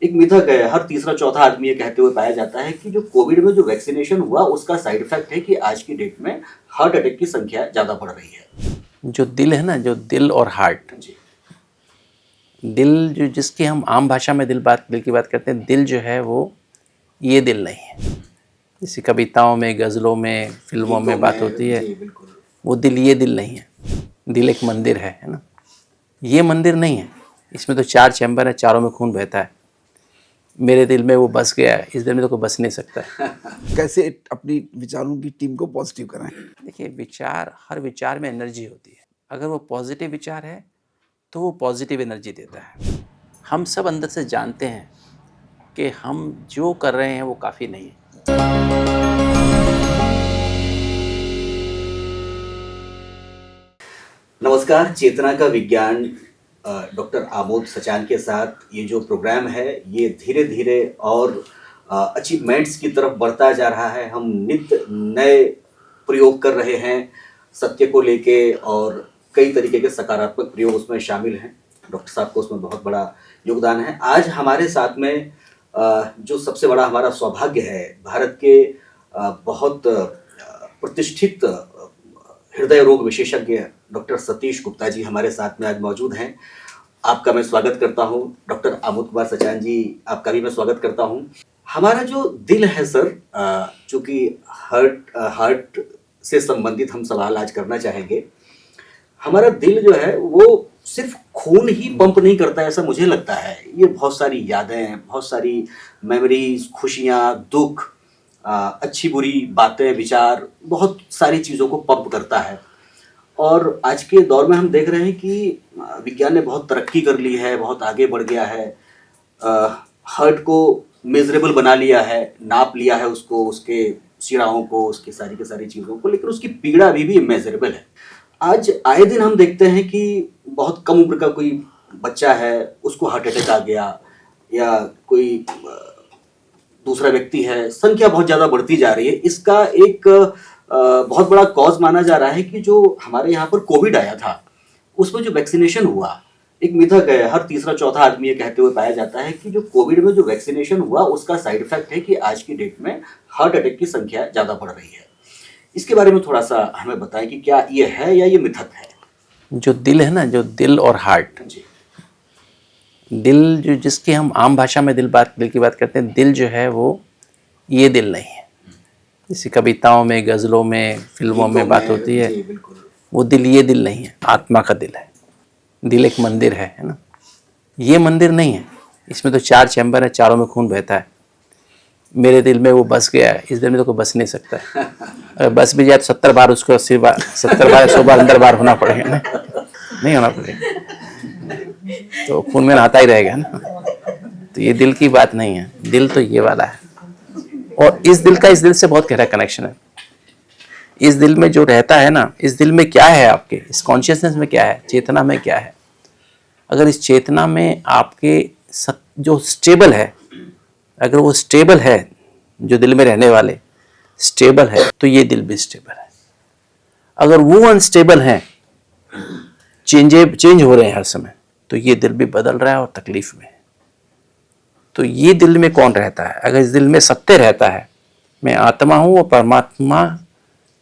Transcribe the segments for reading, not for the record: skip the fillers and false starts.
एक मिथक है, हर तीसरा चौथा आदमी ये कहते हुए पाया जाता है कि जो कोविड में जो वैक्सीनेशन हुआ उसका साइड इफेक्ट है कि आज की डेट में हार्ट अटैक की संख्या ज़्यादा बढ़ रही है। जो दिल है ना, जो दिल और हार्ट, जी। दिल जो जिसकी हम आम भाषा में दिल की बात करते हैं, दिल जो है वो ये दिल नहीं है। जैसे कविताओं में, गज़लों में, फिल्मों में बात होती है, जी बिल्कुल। वो दिल ये दिल नहीं है। दिल एक मंदिर है ना, ये मंदिर नहीं है। इसमें तो 4 चैम्बर है, चारों में खून बहता है। मेरे दिल में वो बस गया है, इस दिल में तो कोई बस नहीं सकता है। कैसे अपनी विचारों की टीम को पॉजिटिव कराएं? देखिए, विचार, हर विचार में एनर्जी होती है। अगर वो पॉजिटिव विचार है तो वो पॉजिटिव एनर्जी देता है। हम सब अंदर से जानते हैं कि हम जो कर रहे हैं वो काफ़ी नहीं है। नमस्कार, चेतना का विज्ञान डॉक्टर आमोद सचान के साथ ये जो प्रोग्राम है ये धीरे धीरे और अचीवमेंट्स की तरफ बढ़ता जा रहा है। हम नित्य नए प्रयोग कर रहे हैं सत्य को लेके और कई तरीके के सकारात्मक प्रयोग उसमें शामिल हैं। डॉक्टर साहब को उसमें बहुत बड़ा योगदान है। आज हमारे साथ में जो सबसे बड़ा हमारा सौभाग्य है, भारत के बहुत प्रतिष्ठित हृदय रोग विशेषज्ञ डॉक्टर सतीश गुप्ता जी हमारे साथ में आज मौजूद हैं। आपका मैं स्वागत करता हूं। डॉक्टर आमोद कुमार सचान जी, आपका भी मैं स्वागत करता हूं। हमारा जो दिल है सर, चूंकि हार्ट से संबंधित हम सवाल आज करना चाहेंगे। हमारा दिल जो है वो सिर्फ खून ही पंप नहीं करता है ऐसा मुझे लगता है। ये बहुत सारी यादें, बहुत सारी मेमोरीज, खुशियाँ, दुख, अच्छी बुरी बातें, विचार, बहुत सारी चीज़ों को पंप करता है। और आज के दौर में हम देख रहे हैं कि विज्ञान ने बहुत तरक्की कर ली है, बहुत आगे बढ़ गया है। हार्ट को मेजरेबल बना लिया है, नाप लिया है उसको, उसके शिराओं को, उसकी सारी की सारी चीज़ों को, लेकिन उसकी पीड़ा अभी भी इमेजरेबल है। आज आए दिन हम देखते हैं कि बहुत कम उम्र का कोई बच्चा है, उसको हार्ट अटैक आ गया, या कोई दूसरा व्यक्ति है, संख्या बहुत ज़्यादा बढ़ती जा रही है। इसका एक बहुत बड़ा कॉज माना जा रहा है कि जो हमारे यहाँ पर कोविड आया था उसमें जो वैक्सीनेशन हुआ, एक मिथक है, हर तीसरा चौथा आदमी ये कहते हुए पाया जाता है कि जो कोविड में जो वैक्सीनेशन हुआ उसका साइड इफेक्ट है कि आज की डेट में हार्ट अटैक की संख्या ज़्यादा बढ़ रही है। इसके बारे में थोड़ा सा हमें बताएं कि क्या ये है या ये मिथक है? जो दिल है ना, जो दिल और हार्ट, जी। दिल जो जिसकी हम आम भाषा में दिल की बात करते हैं, दिल जो है वो ये दिल नहीं है। जैसे कविताओं में, गज़लों में, फिल्मों में बात होती है, जी बिल्कुल। वो दिल ये दिल नहीं है, आत्मा का दिल है। दिल एक मंदिर है ना, ये मंदिर नहीं है। इसमें तो 4 चैम्बर है, चारों में खून बहता है। मेरे दिल में वो बस गया है, इस दिल में तो कोई बस नहीं सकता है। अगर बस भी जाए तो 70 बार उसको 80 बार, 70 बार 100 बार अंदर बार होना पड़ेगा ना, नहीं होना पड़ेगा तो खून में नहाता ही रहेगा ना। तो ये दिल की बात नहीं है, दिल तो ये वाला है। और इस दिल से बहुत गहरा कनेक्शन है। इस दिल में जो रहता है ना, इस दिल में क्या है आपके, इस कॉन्शियसनेस में क्या है, चेतना में क्या है। अगर इस चेतना में आपके जो स्टेबल है, अगर वो स्टेबल है, जो दिल में रहने वाले स्टेबल है, तो ये दिल भी स्टेबल है। अगर वो अनस्टेबल है, चेंज हो रहे हैं हर समय, तो ये दिल भी बदल रहा है और तकलीफ में है। तो ये दिल में कौन रहता है? अगर इस दिल में सत्य रहता है, मैं आत्मा हूँ और परमात्मा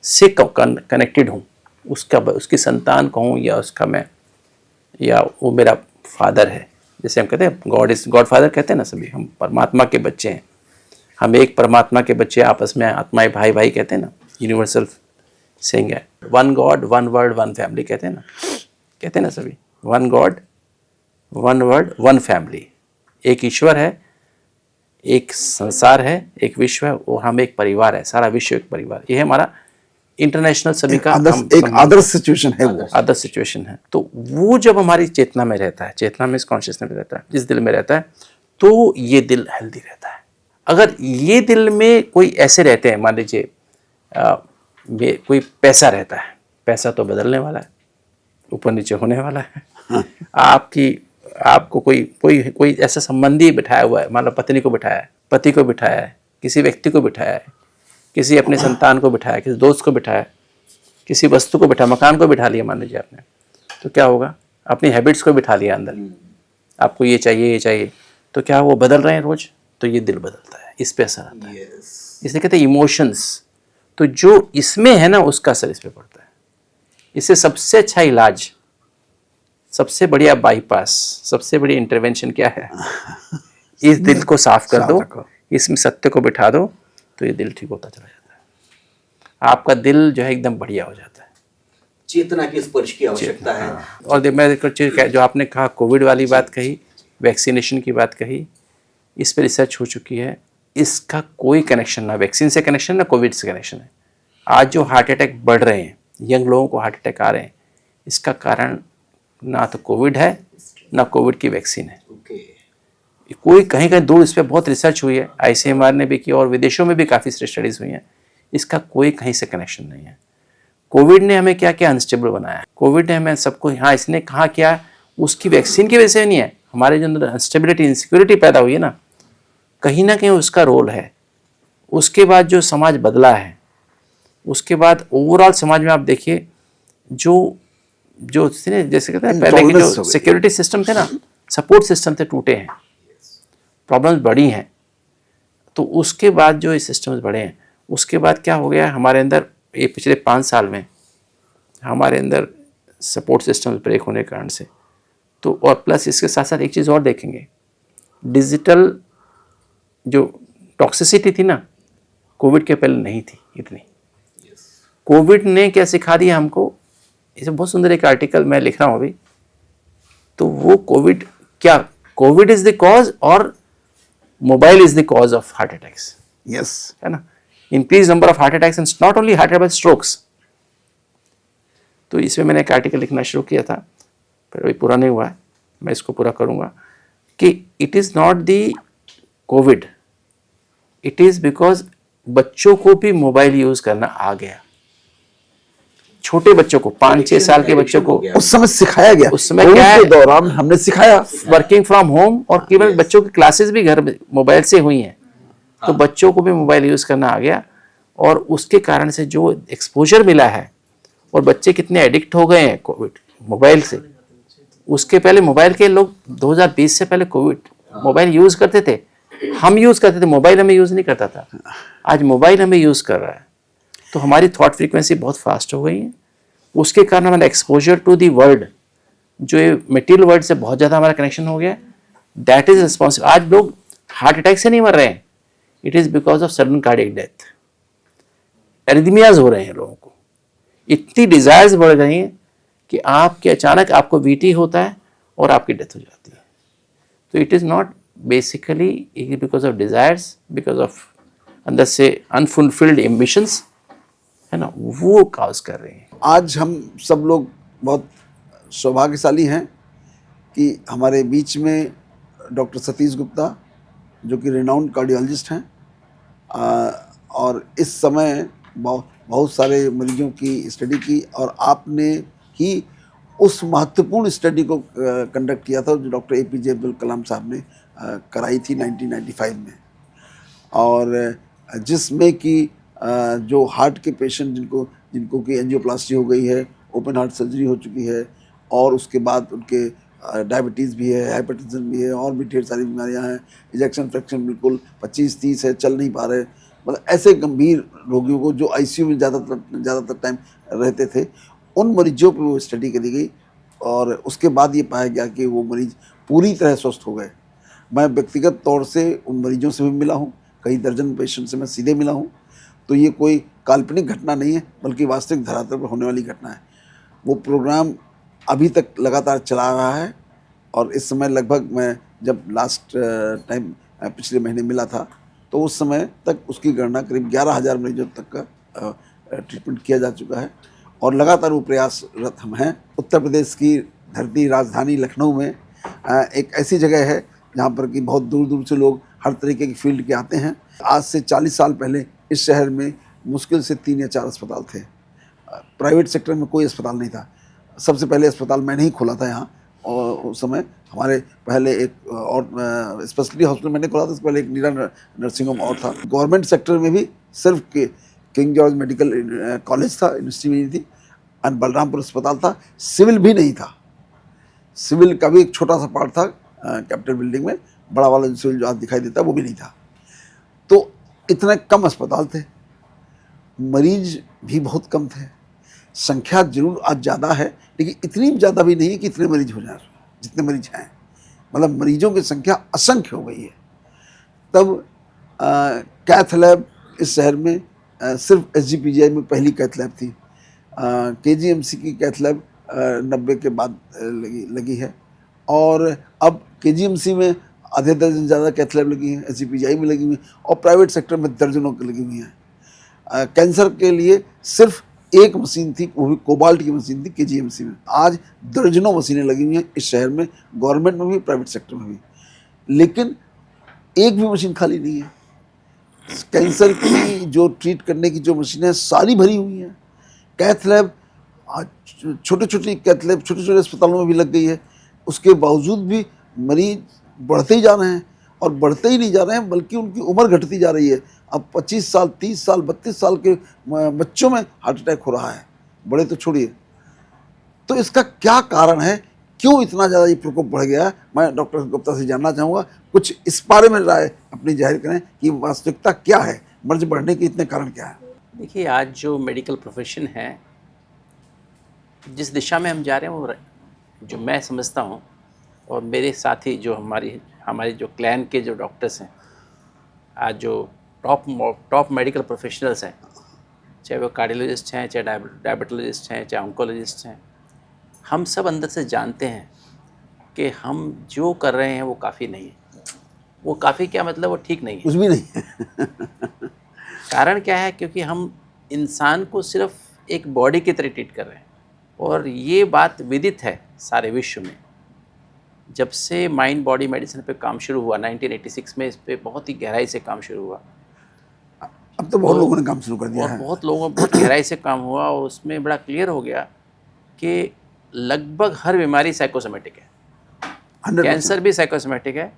से कनेक्टेड हूँ, उसकी संतान कहूँ या उसका मैं, या वो मेरा फादर है। जैसे हम कहते हैं गॉड फादर कहते हैं ना, सभी हम परमात्मा के बच्चे हैं। हम एक परमात्मा के बच्चे, आपस में आत्माएं भाई भाई कहते हैं ना, यूनिवर्सल सेइंग है। One God, one world, one family कहते हैं ना सभी। One God, one world, one family. एक ईश्वर है, एक संसार है, एक विश्व है, और हम एक परिवार है। सारा विश्व एक परिवार। ये है हमारा इंटरनेशनल सभी का एक आदर्श सिचुएशन है, वो आदर्श सिचुएशन है। तो वो जब हमारी चेतना में रहता है, चेतना में, इस कॉन्शियसनेस में रहता है, जिस दिल में रहता है, तो ये दिल हेल्दी रहता है। अगर ये दिल में कोई ऐसे रहते हैं, मान लीजिए कोई पैसा रहता है, पैसा तो बदलने वाला है, ऊपर नीचे होने वाला है। आपको कोई ऐसा संबंधी बिठाया हुआ है, मान लो पत्नी को बिठाया है, पति को बिठाया है, किसी व्यक्ति को बिठाया है, किसी अपने संतान को बिठाया, किसी दोस्त को बिठाया, किसी वस्तु को बिठाया, मकान को बिठा लिया मान लीजिए आपने, तो क्या होगा? अपनी हैबिट्स को बिठा लिया अंदर। आपको ये चाहिए, ये चाहिए, तो क्या वो बदल रहे हैं रोज? तो ये दिल बदलता है, इस पे असर आता है। यस। इसलिए कहते हैं इमोशंस। तो जो इसमें है ना उसका असर इस पे पड़ता है। इससे सबसे अच्छा इलाज, सबसे बढ़िया बाईपास, सबसे बड़ी इंटरवेंशन क्या है? इस दिल को साफ कर दो, रखो। इसमें सत्य को बिठा दो, तो ये दिल ठीक होता चला जाता है। आपका दिल जो है एकदम बढ़िया हो जाता है। चेतना की स्पर्श की आवश्यकता है। और मैं एक चीज़ जो आपने कहा, कोविड वाली बात कही, वैक्सीनेशन की बात कही, इस पर रिसर्च हो चुकी है। इसका कोई कनेक्शन ना वैक्सीन से कनेक्शन ना कोविड से कनेक्शन है। आज जो हार्ट अटैक बढ़ रहे हैं, यंग लोगों को हार्ट अटैक आ रहे हैं, इसका कारण ना तो कोविड है ना कोविड की वैक्सीन है। ओके। कोई कहीं कहीं दूर इस पर बहुत रिसर्च हुई है, ICMR ने भी की और विदेशों में भी काफ़ी स्टडीज़ हुई हैं। इसका कोई कहीं से कनेक्शन नहीं है। कोविड ने हमें क्या क्या अनस्टेबल बनाया? कोविड ने हमें सबको, हाँ इसने कहा क्या, उसकी वैक्सीन की वजह से नहीं है, हमारे जो अंदर अनस्टेबिलिटी, इनसिक्योरिटी पैदा हुई है ना कहीं उसका रोल है। उसके बाद जो समाज बदला है, उसके बाद ओवरऑल समाज में आप देखिए जो जो थे ना, जैसे कहते हैं पहले के Intolerance जो हो गई। सिक्योरिटी सिस्टम थे ना, सपोर्ट सिस्टम थे, टूटे हैं, प्रॉब्लम्स बढ़ी हैं। तो उसके बाद जो ये सिस्टम्स बढ़े हैं, उसके बाद क्या हो गया हमारे अंदर, ये पिछले 5 साल में हमारे अंदर सपोर्ट सिस्टम ब्रेक होने के कारण से। तो और प्लस इसके साथ साथ एक चीज़ और देखेंगे, डिजिटल जो टॉक्सिसिटी थी ना, कोविड के पहले नहीं थी इतनी। कोविड ने क्या सिखा दिया हमको, इसे बहुत सुंदर एक आर्टिकल मैं लिख रहा हूँ अभी। तो वो कोविड क्या, कोविड इज द कॉज और mobile is the cause of heart attacks, yes. है ना? Increase number of heart attacks and not only heart attack but strokes. तो इसमें मैंने एक आर्टिकल लिखना शुरू किया था, पर अभी पूरा नहीं हुआ है, मैं इसको पूरा करूँगा, कि it is not the Covid, it is because बच्चों को भी मोबाइल यूज़ करना आ गया। छोटे बच्चों को, 5-6 साल के बच्चों को उस समय सिखाया गया, उस समय कोविड क्या है, के दौरान हमने सिखाया। वर्किंग फ्रॉम होम, और केवल बच्चों की क्लासेस भी घर में मोबाइल से हुई हैं। तो बच्चों को भी मोबाइल यूज़ करना आ गया, और उसके कारण से जो एक्सपोजर मिला है, और बच्चे कितने एडिक्ट हो गए हैं कोविड मोबाइल से। उसके पहले मोबाइल के लोग 2020 से पहले कोविड मोबाइल यूज़ करते थे, हम यूज़ करते थे, मोबाइल हमें यूज़ नहीं करता था। आज मोबाइल हमें यूज़ कर रहा है, तो हमारी थॉट फ्रीक्वेंसी बहुत फास्ट हो गई है। उसके कारण हमारा एक्सपोजर टू दी वर्ल्ड, जो मटेरियल वर्ल्ड से बहुत ज़्यादा हमारा कनेक्शन हो गया, दैट इज रिस्पॉन्सिबल। आज लोग हार्ट अटैक से नहीं मर रहे हैं, it is because of sudden cardiac death, arrhythmias हो रहे हैं लोगों को। इतनी डिज़ायर्स बढ़ गई हैं कि आपके अचानक आपको VT होता है और आपकी डेथ हो जाती है। तो it is not basically because of desires, because of अंदर से अनफुलफिल्ड एम्बिशंस, है ना, वो काज कर रहे हैं। आज हम सब लोग बहुत सौभाग्यशाली हैं कि हमारे बीच में डॉक्टर सतीश गुप्ता, जो कि रिनाउंड कार्डियोलॉजिस्ट हैं, और इस समय बहुत सारे मरीजों की स्टडी की, और आपने ही उस महत्वपूर्ण स्टडी को कंडक्ट किया था जो डॉक्टर APJ अब्दुल कलाम साहब ने कराई थी 1995 में, और जिसमें कि जो हार्ट के पेशेंट जिनको कि एंजियोप्लास्टी हो गई है, ओपन हार्ट सर्जरी हो चुकी है, और उसके बाद उनके डायबिटीज़ भी है, हाइपरटेंशन भी है, और भी ढेर सारी बीमारियां हैं, इजेक्शन फ्रैक्शन बिल्कुल 25-30 है, चल नहीं पा रहे, मतलब ऐसे गंभीर रोगियों को जो ICU में ज़्यादातर टाइम रहते थे, उन मरीजों पर वो स्टडी करी गई, और उसके बाद ये पाया गया कि वो मरीज पूरी तरह स्वस्थ हो गए। मैं व्यक्तिगत तौर से उन मरीजों से भी मिला हूँ, कई दर्जन पेशेंट से मैं सीधे मिला हूँ। तो ये कोई काल्पनिक घटना नहीं है, बल्कि वास्तविक धरातल पर होने वाली घटना है। वो प्रोग्राम अभी तक लगातार चला रहा है, और इस समय लगभग मैं जब लास्ट टाइम पिछले महीने मिला था, तो उस समय तक उसकी गणना करीब 11,000 मरीजों तक का ट्रीटमेंट किया जा चुका है, और लगातार वो प्रयासरत हम हैं। उत्तर प्रदेश की धरती, राजधानी लखनऊ में एक ऐसी जगह है जहाँ पर कि बहुत दूर दूर से लोग हर तरीके की फील्ड के आते हैं। आज से 40 साल पहले इस शहर में मुश्किल से 3 या 4 अस्पताल थे। प्राइवेट सेक्टर में कोई अस्पताल नहीं था। सबसे पहले अस्पताल मैंने ही खोला था यहाँ, और उस समय हमारे पहले एक और स्पेशलिटी हॉस्पिटल मैंने खोला था, उससे पहले एक नीरा नर्सिंग होम और था। गवर्नमेंट सेक्टर में भी सिर्फ किंग जॉर्ज मेडिकल कॉलेज था, यूनिवर्सिटी भी नहीं थी, और बलरामपुर अस्पताल था। सिविल भी नहीं था, सिविल का भी एक छोटा सा पार्ट था कैपिटल बिल्डिंग में, बड़ा वाला जो आज दिखाई देता है वो भी नहीं था। तो इतने कम अस्पताल थे, मरीज भी बहुत कम थे। संख्या जरूर आज ज़्यादा है, लेकिन इतनी ज़्यादा भी नहीं है कि इतने मरीज हो जाए जितने मरीज हैं। मतलब मरीजों की संख्या असंख्य हो गई है। तब कैथ लैब इस शहर में सिर्फ SGPGI में पहली कैथ लैब थी। KGMC की कैथ लैब 90 के बाद लगी है, और अब KGMC में आधे दर्जन ज़्यादा कैथ लैब लगी हैं, SGPGI में लगी हुई हैं, और प्राइवेट सेक्टर में दर्जनों की लगी हुई हैं। कैंसर के लिए सिर्फ एक मशीन थी, वो भी कोबाल्ट की मशीन थी KGMC में। आज दर्जनों मशीनें लगी हुई हैं इस शहर में, गवर्नमेंट में भी प्राइवेट सेक्टर में भी, लेकिन एक भी मशीन खाली नहीं है। कैंसर की जो ट्रीट करने की जो मशीनें सारी भरी हुई हैं। कैथ लैब छोटे छोटे कैथ लैब छोटे छोटे अस्पतालों में भी लग गई है। उसके बावजूद भी मरीज बढ़ते ही जा रहे हैं, और बढ़ते ही नहीं जा रहे हैं बल्कि उनकी उम्र घटती जा रही है। अब 25 साल 30 साल 32 साल के बच्चों में हार्ट अटैक हो रहा है, बड़े तो छोड़िए। तो इसका क्या कारण है, क्यों इतना ज़्यादा ये प्रकोप बढ़ गया है? मैं डॉक्टर गुप्ता से जानना चाहूँगा, कुछ इस बारे में राय अपनी जाहिर करें कि वास्तविकता क्या है, मर्ज बढ़ने के इतने कारण क्या है? देखिए, आज जो मेडिकल प्रोफेशन है, जिस दिशा में हम जा रहे हैं, वो जो मैं समझता हूँ, और मेरे साथी जो हमारी जो क्लैन के जो डॉक्टर्स हैं, आज जो टॉप मेडिकल प्रोफेशनल्स हैं, चाहे वो कार्डियोलॉजिस्ट हैं, चाहे डायबिटोलॉजिस्ट हैं, चाहे ऑन्कोलॉजिस्ट हैं, हम सब अंदर से जानते हैं कि हम जो कर रहे हैं वो काफ़ी नहीं है। वो काफ़ी क्या मतलब, वो ठीक नहीं है, कुछ भी नहीं है। कारण क्या है? क्योंकि हम इंसान को सिर्फ एक बॉडी की तरह ट्रीट कर रहे हैं, और ये बात विदित है सारे विश्व में। जब से माइंड बॉडी मेडिसिन पे काम शुरू हुआ 1986 में, इस पे बहुत ही गहराई से काम शुरू हुआ। अब तो बहुत लोगों ने काम शुरू कर दिया और है। बहुत लोगों बहुत गहराई से काम हुआ, और उसमें बड़ा क्लियर हो गया कि लगभग हर बीमारी साइकोसोमेटिक है। 100%। कैंसर भी साइकोसोमेटिक है,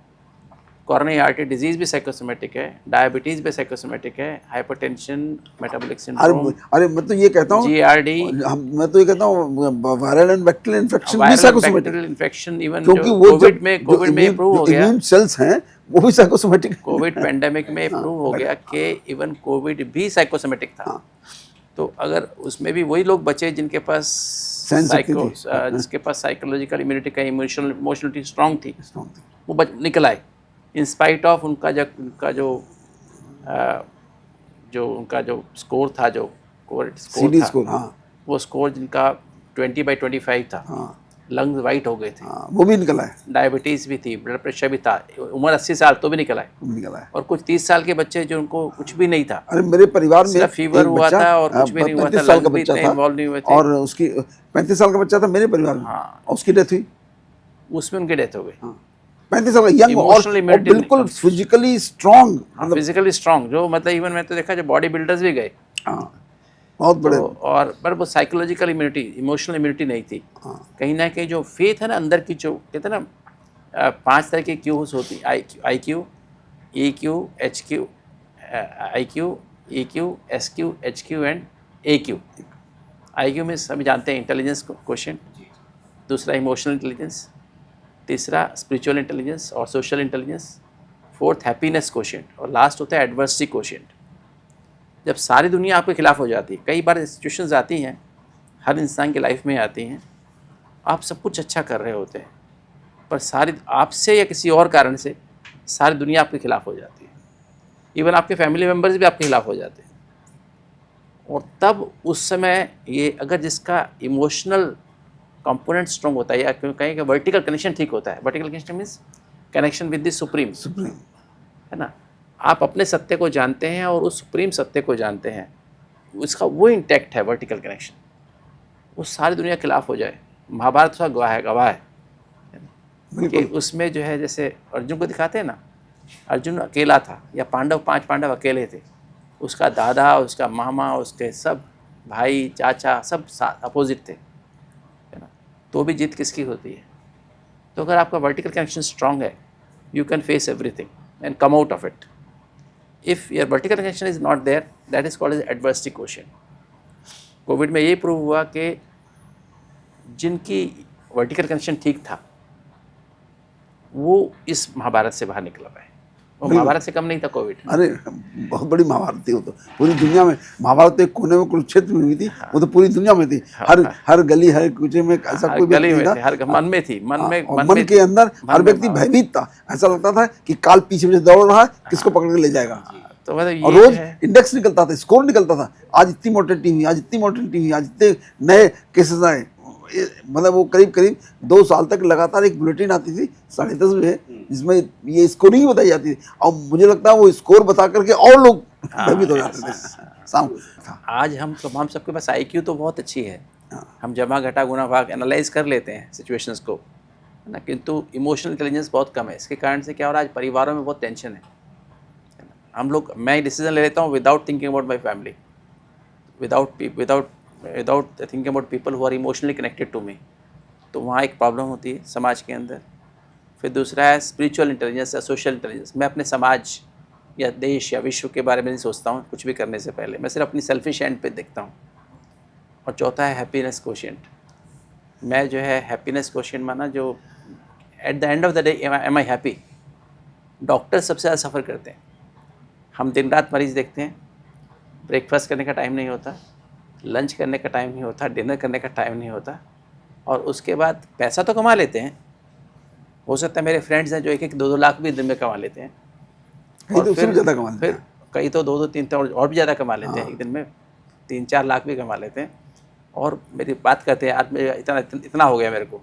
कॉरोनरी आर्टरी डिजीज़ भी साइकोसोमेटिक है, डायबिटीज़ भी साइकोसोमेटिक है, हाइपरटेंशन, मेटाबॉलिक सिंड्रोम, अरे मैं तो ये कहता हूँ, GRD, मैं तो ये कहता हूँ वायरल एंड बैक्टीरियल इन्फेक्शन भी साइकोसोमेटिक, बैक्टीरियल इन्फेक्शन, इवन क्योंकि जो वो कोविड में प्रूव हो गया, इम्यून सेल्स हैं वो भी साइकोसोमेटिक। कोविड पेंडेमिक में प्रूव हो गया कि इवन कोविड भी साइकोसोमेटिक था। तो अगर उसमें भी वही लोग बचे जिनके पास जिसके पास साइकोलॉजिकल इम्यूनिटी का इमोशनलिटी स्ट्रांग थी, वो निकल आए इन स्पाइट ऑफ उनका जो स्कोर था, जो कोविड स्कोर था, वो स्कोर जिनका 20/25 था, लंग्स वाइट हो गए थे, वो भी निकला है, डायबिटीज़ भी थी, ब्लड प्रेशर भी था, उम्र 80 साल तो भी निकला है, और कुछ 30 साल के बच्चे जो उनको कुछ भी नहीं था। अरे मेरे परिवार में फीवर हुआ था और कुछ भी नहीं हुआ था, 35 साल का बच्चा था, इन्वॉल्व नहीं हुए थे, और उसकी 35 साल का बच्चा था मेरे परिवार में, उसकी डेथ हुई, उसमें उनकी डेथ हो गई। 35 साल का यंग, और बिल्कुल फिजिकली स्ट्रॉन्ग, जो मतलब इवन मैं तो देखा जो बॉडी बिल्डर्स भी गए, बहुत बड़े, और पर वो साइकोलॉजिकल इम्यूनिटी, इमोशनल इम्यूनिटी नहीं थी। कहीं ना कहीं जो फेथ है ना अंदर की, जो कहते हैं ना 5 तरह की क्यूज होती, IQ, EQ, HQ, IQ, EQ, SQ, HQ and AQ। IQ में सभी जानते हैं इंटेलिजेंस क्वोशिएंट, दूसरा इमोशनल इंटेलिजेंस, तीसरा स्पिरिचुअल इंटेलिजेंस और social intelligence, fourth happiness quotient, और लास्ट होता है एडवर्सिटी क्वोशिएंट। जब सारी दुनिया आपके खिलाफ हो जाती है, कई बार सिचुएशंस आती हैं, हर इंसान की लाइफ में आती हैं, आप सब कुछ अच्छा कर रहे होते हैं, पर सारी आपसे या किसी और कारण से सारी दुनिया आपके खिलाफ हो जाती है, इवन आपके फैमिली मेम्बर्स भी आपके खिलाफ हो जाते हैं। और तब उस समय ये अगर जिसका इमोशनल कंपोनेंट स्ट्रॉन्ग होता है, या कहीं का वर्टिकल कनेक्शन ठीक होता है, vertical connection means connection with the supreme, है ना, आप अपने सत्य को जानते हैं और उस सुप्रीम सत्य को जानते हैं, उसका वो इंटैक्ट है वर्टिकल कनेक्शन, वो सारी दुनिया के खिलाफ हो जाए। महाभारत का गवाह है कि उसमें जो है, जैसे अर्जुन को दिखाते हैं ना, अर्जुन अकेला था, या 5 पांडव अकेले थे, उसका दादा, उसका मामा, उसके सब भाई चाचा सब अपोजिट थे, है ना, तो भी जीत किसकी होती है? तो अगर आपका वर्टिकल कनेक्शन स्ट्रांग है, you can face everything and come out of it. If your vertical connection is not there, that is called as adversity quotient. Covid में ये प्रूव हुआ कि जिनकी वर्टिकल कनेक्शन ठीक था, वो इस महाभारत से बाहर निकला है। वो महाभारत से कम नहीं था कोविड। अरे बहुत बड़ी महाभारत थी वो तो, पूरी दुनिया में। महाभारत तो एक कोने में कुरुक्षेत्र में हुई थी, वो तो पूरी दुनिया में थी। हर गली हर कुचे में ऐसा हर कोई व्यक्ति गली नहीं में था। थे, हर मन में थी, और मन के अंदर हर व्यक्ति भयभीत था। ऐसा लगता था कि काल पीछे पीछे दौड़ रहा है, किसको पकड़ के ले जाएगा। तो मतलब और ये रोज जो है, इंडेक्स निकलता था, स्कोर निकलता था, आज इतनी मोर्टेलिटी हुई, आज इतनी मोर्टेलिटी हुई, आज इतने नए केसेस आए। मतलब वो करीब करीब 2 साल तक लगातार एक बुलेटिन आती थी 10:30 बजे, जिसमें ये स्कोरिंग बताई जाती थी। और मुझे लगता है वो स्कोर बता करके और लोग भयभीत हो जाते थे। शाम था। आज हम सबके पास IQ तो बहुत अच्छी है, हम जमा घटा गुना भाग एनालाइज कर लेते हैं सिचुएशंस को, है ना, किंतु इमोशनल इंटेलिजेंस बहुत कम है। इसके कारण से क्या हो रहा है, आज परिवारों में बहुत टेंशन है। हम लोग, मैं डिसीजन ले लेता हूँ without thinking about my family, without thinking about people who are emotionally connected to me. तो वहाँ एक प्रॉब्लम होती है समाज के अंदर। फिर दूसरा है स्पिरिचुअल इंटेलिजेंस या सोशल इंटेलिजेंस। मैं अपने समाज या देश या विश्व के बारे में नहीं सोचता हूँ कुछ भी करने से पहले, मैं सिर्फ अपनी सेल्फिश एंड पे देखता हूँ। और चौथा है हैप्पीनेस कोशिएंट। मैं जो है हैप्पीनेस कोशिएंट माना, जो at the end of the day am I happy. Doctor सबसे ज़्यादा सफ़र करते हैं। हम दिन रात मरीज़ देखते हैं, ब्रेकफास्ट करने का टाइम नहीं होता, लंच करने का टाइम नहीं होता, डिनर करने का टाइम नहीं होता, और उसके बाद पैसा तो कमा लेते हैं। हो सकता है मेरे फ्रेंड्स हैं जो 1-1, 2-2 लाख भी दिन में कमा लेते हैं, कहीं तो उससे भी ज़्यादा कमा लेते हैं। फिर कई तो 2-2, 3 और भी ज़्यादा कमा लेते हैं। एक दिन में 3-4 लाख भी कमा लेते हैं। और मेरी बात करते हैं, आज मेरा इतना हो गया, मेरे को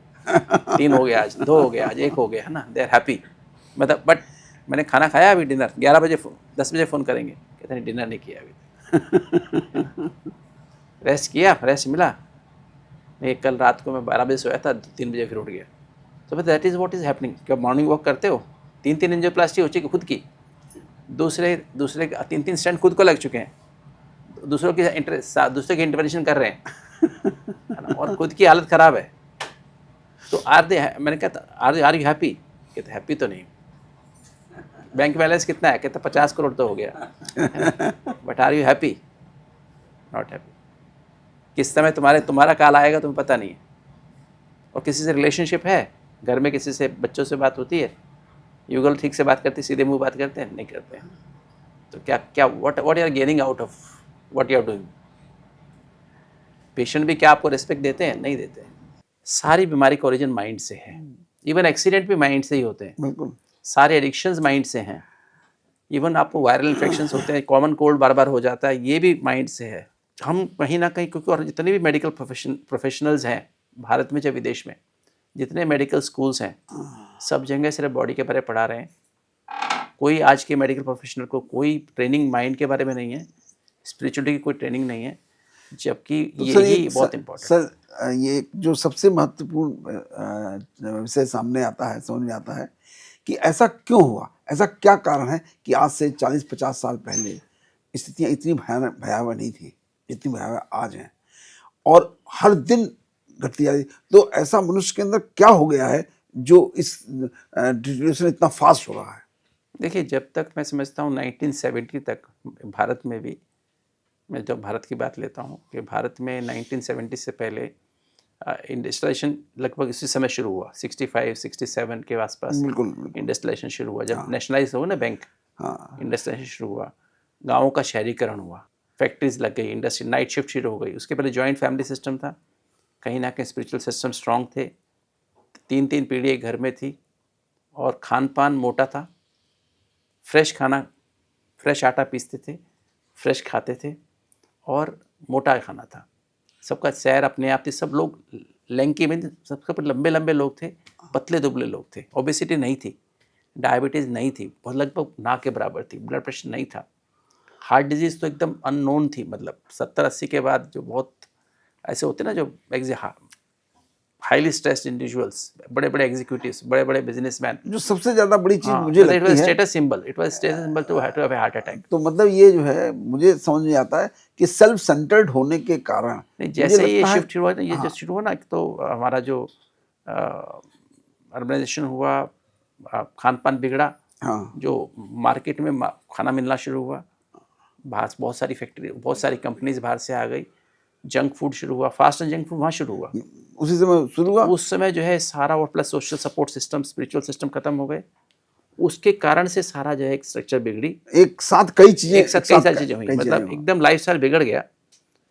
3 हो गया, आज 2 हो गया, आज 1 हो गया, है ना, दे आर हैप्पी। मतलब बट मैंने खाना खाया अभी, डिनर 11 बजे 10 बजे फ़ोन करेंगे, कहते हैं डिनर नहीं किया अभी। रेस्ट किया, रेस्ट मिला नहीं। कल रात को मैं 12 बजे सोया था, 3 बजे फिर उठ गया। तो that is what is happening. क्या मॉर्निंग वॉक करते हो, 3-3 एंजियोप्लास्टी हो चुकी खुद की, दूसरे 3-3 स्टेंट खुद को लग चुके हैं, दूसरे की इंटरवेंशन कर रहे हैं, है ना, और खुद की हालत ख़राब है। तो मैंने कहा आर यू हैप्पी? कहते हैप्पी तो नहीं। बैंक बैलेंस कितना है? कहते 50 करोड़ तो हो गया, but are you happy? Not happy. किस समय तुम्हारा काल आएगा तुम्हें पता नहीं है। और किसी से रिलेशनशिप है, घर में किसी से, बच्चों से बात होती है, युगल ठीक से बात करते, सीधे मुंह बात करते हैं? नहीं करते हैं। तो क्या what you are gaining out of what you are doing? Patient भी क्या आपको रिस्पेक्ट देते हैं? नहीं देते हैं। सारी बीमारी का ओरिजिन माइंड से है। इवन एक्सीडेंट भी माइंड से ही होते हैं। बिल्कुल। सारे एडिक्शंस माइंड से हैं। इवन आपको वायरल इन्फेक्शंस होते हैं, कॉमन कोल्ड बार बार हो जाता है, ये भी माइंड से है। हम कहीं ना कहीं, क्योंकि और जितने भी मेडिकल प्रोफेशनल्स हैं भारत में चाहे विदेश में, जितने मेडिकल स्कूल्स हैं, सब जगह सिर्फ बॉडी के बारे में पढ़ा रहे हैं। कोई आज के मेडिकल प्रोफेशनल को कोई ट्रेनिंग माइंड के बारे में नहीं है, स्पिरिचुअलिटी की कोई ट्रेनिंग नहीं है, जबकि तो यही बहुत इम्पोर्टेंट। सर, ये जो सबसे महत्वपूर्ण विषय सामने आता है, समझ में आता है कि ऐसा क्यों हुआ, ऐसा क्या कारण है कि आज से 40-50 साल पहले स्थितियाँ इतनी भयावह नहीं थी जितनी भयावह आज हैं, और हर दिन घटती जा रही। तो ऐसा मनुष्य के अंदर क्या हो गया है जो इस डिटेरेशन इतना फास्ट हो रहा है? देखिए, जब तक मैं समझता हूँ 1970 तक भारत में भी, मैं जब भारत की बात लेता हूँ कि भारत में 1970 से पहले इंडस्ट्रियलाइजेशन लगभग इसी समय शुरू हुआ, 65-67 के आसपास इंडस्ट्रियलाइजेशन शुरू हुआ, जब नेशनलाइज हुआ ना बैंक, इंडस्ट्रियलाइजेशन शुरू हुआ, गाँवों का शहरीकरण हुआ, फैक्ट्रीज लग गई, इंडस्ट्री, नाइट शिफ्ट शुरू हो गई। उसके पहले जॉइंट फैमिली सिस्टम था, कहीं ना कहीं स्पिरिचुअल सिस्टम स्ट्रॉन्ग थे, 3-3 पीढ़ी एक घर में थी, और खान पान मोटा था, फ्रेश खाना, फ्रेश आटा पीसते थे, फ्रेश खाते थे, और मोटा खाना था। सबका सैर अपने आप थी, सब लोग लंकी में, सबसे लंबे लंबे लोग थे, पतले दुबले लोग थे, ओबेसिटी नहीं थी, डायबिटीज़ नहीं थी, बहुत लगभग ना के बराबर थी, ब्लड प्रेशर नहीं था, हार्ट डिजीज़ तो एकदम अननोन थी। मतलब 70-80 के बाद जो बहुत ऐसे होते ना, जो हाईली स्ट्रेस्ड इंडिविजुअल्स, बड़े बड़े एग्जीक्यूटिव्स, बड़े बड़े बिजनेसमैन, जो सबसे ज़्यादा बड़ी चीज़ मुझे लगती है, status symbol, it was status symbol to have a heart attack. तो मतलब ये जो है मुझे समझ में आता है कि सेल्फ सेंटर्ड होने के कारण, नहीं, जैसे ये शिफ्ट शुरू हुआ, ये जो शुरू हुआ ना, तो हमारा जो अर्बनाइजेशन हुआ, खान पान बिगड़ा, जो मार्केट में खाना मिलना शुरू हुआ, बाहर बहुत सारी फैक्ट्री, बहुत सारी कंपनीज बाहर से आ गई, जंक फूड शुरू हुआ, फास्ट एंड जंक फूड वहाँ शुरू हुआ, उसी समय शुरू हुआ। उस समय जो है सारा, और plus social support system, spiritual system खत्म हो गए, उसके कारण से सारा जो है एक स्ट्रक्चर बिगड़ी, एक साथ कई चीजें, एक साथ कई सारी चीजें हुई, कई मतलब हुआ। एकदम लाइफस्टाइल बिगड़ गया।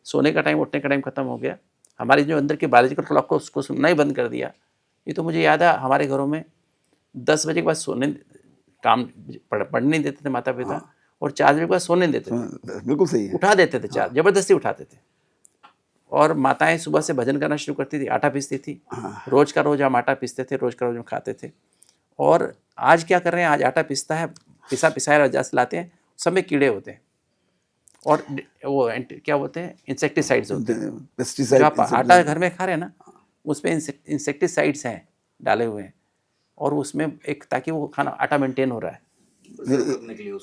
सोने का टाइम, उठने का टाइम खत्म हो गया, हमारी जो अंदर के बायोलॉजिकल क्लॉक को उसको सुनना ही बंद कर दिया। ये तो मुझे याद है, हमारे घरों में 10 बजे के बाद सोने, काम पढ़ने नहीं देते थे माता पिता, और 4 बजे के बाद सोने नहीं देते थे, बिल्कुल सही है। उठा देते थे, 4 जबरदस्ती उठाते थे। और माताएं सुबह से भजन करना शुरू करती थी, आटा पीसती थी, रोज का रोज हम आटा पीसते थे, रोज का रोज हम खाते थे। और आज क्या कर रहे हैं, आज आटा पिसता है, पिसाया बाजार से लाते हैं, सब में कीड़े होते हैं, और वो क्या होते हैं, इंसेक्टिसाइड्स होते हैं। पेस्टिसाइड, जो आप आटा घर में खा रहे हैं ना, उसमें इंसेक्टिसाइड्स हैं डाले हुए हैं, और उसमें एक, ताकि वो खाना आटा मेंटेन हो रहा है,